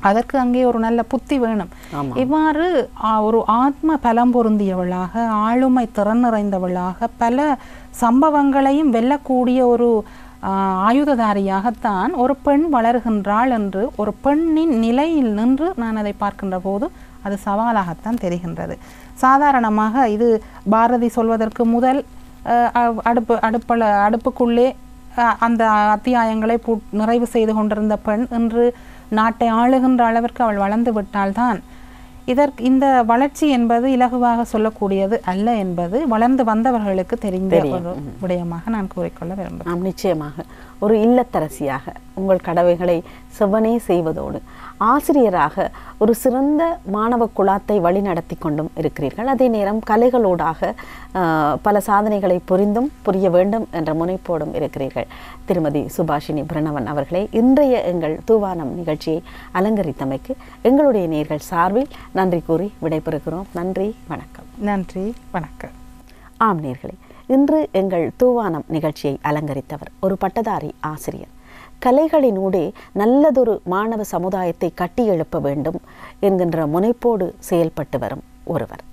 அதற்கு அங்கே ஒரு நல்ல புத்தி வேணும். இவ்வாறு ஒரு ஆத்ம பலம் பொருந்தியவளாக, ஆளுமை திறன் நிறைந்தவளாக, பல சம்பவங்களையும் வெல்லக்கூடிய ஒரு ஆயுததாரியாகத்தான் ஒரு பெண் வளர்கின்றாள் என்று ஒரு பெண்ணின் நிலையில் நின்று நான் அதை பார்க்கின்ற போது அது சவாலாகத்தான் தெரிகின்றது. சாதாரணமாக இது பாரதி சொல்வதற்கு முதல் அடுப்புக்குள்ளே அந்த அத்தியாயங்களை நிறைவு செய்து கொண்டிருந்த பெண் இன்று நாட்டை ஆளுகின்ற அளவிற்கு அவள் வளர்ந்து விட்டால்தான் இந்த வளர்ச்சி என்பது இலகுவாக சொல்லக்கூடியது அல்ல என்பது வளர்ந்து வந்தவர்களுக்கு தெரிந்த ஒரு விடயமாக நான் கூறிக்கொள்ள விரும்புகிறேன். நிச்சயமாக ஒரு இல்லத்தரசியாக உங்கள் கடமைகளை செவ்வனே செய்வதோடு ஆசிரியராக ஒரு சிறந்த மாணவ குழாத்தை வழிநடத்தி கொண்டும் இருக்கிறீர்கள். அதே நேரம் கலைகளோடாக பல சாதனைகளை புரிய வேண்டும் என்ற முனைப்போடும் இருக்கிறீர்கள். திருமதி சுபாஷினி பிரணவன் அவர்களே, இன்றைய எங்கள் தூவானம் நிகழ்ச்சியை அலங்கரித்தமைக்கு எங்களுடைய நேயர்கள் சார்பில் நன்றி கூறி விடைபெறுகிறோம். நன்றி, வணக்கம். நன்றி, வணக்கம். ஆம் நேயர்களே, இன்று எங்கள் தூவானம் நிகழ்ச்சியை அலங்கரித்தவர் ஒரு பட்டதாரி ஆசிரியர். கலைகளினூடே நல்லதொரு மாணவ சமுதாயத்தை கட்டியெழுப்ப வேண்டும் என்கின்ற முனைப்போடு செயல்பட்டு வரும் ஒருவர்.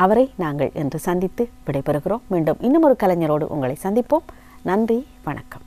அவரை நாங்கள் இன்று சந்தித்து விடைபெறுகிறோம். மீண்டும் இன்னும் ஒரு கலைஞரோடு உங்களை சந்திப்போம். நன்றி, வணக்கம்.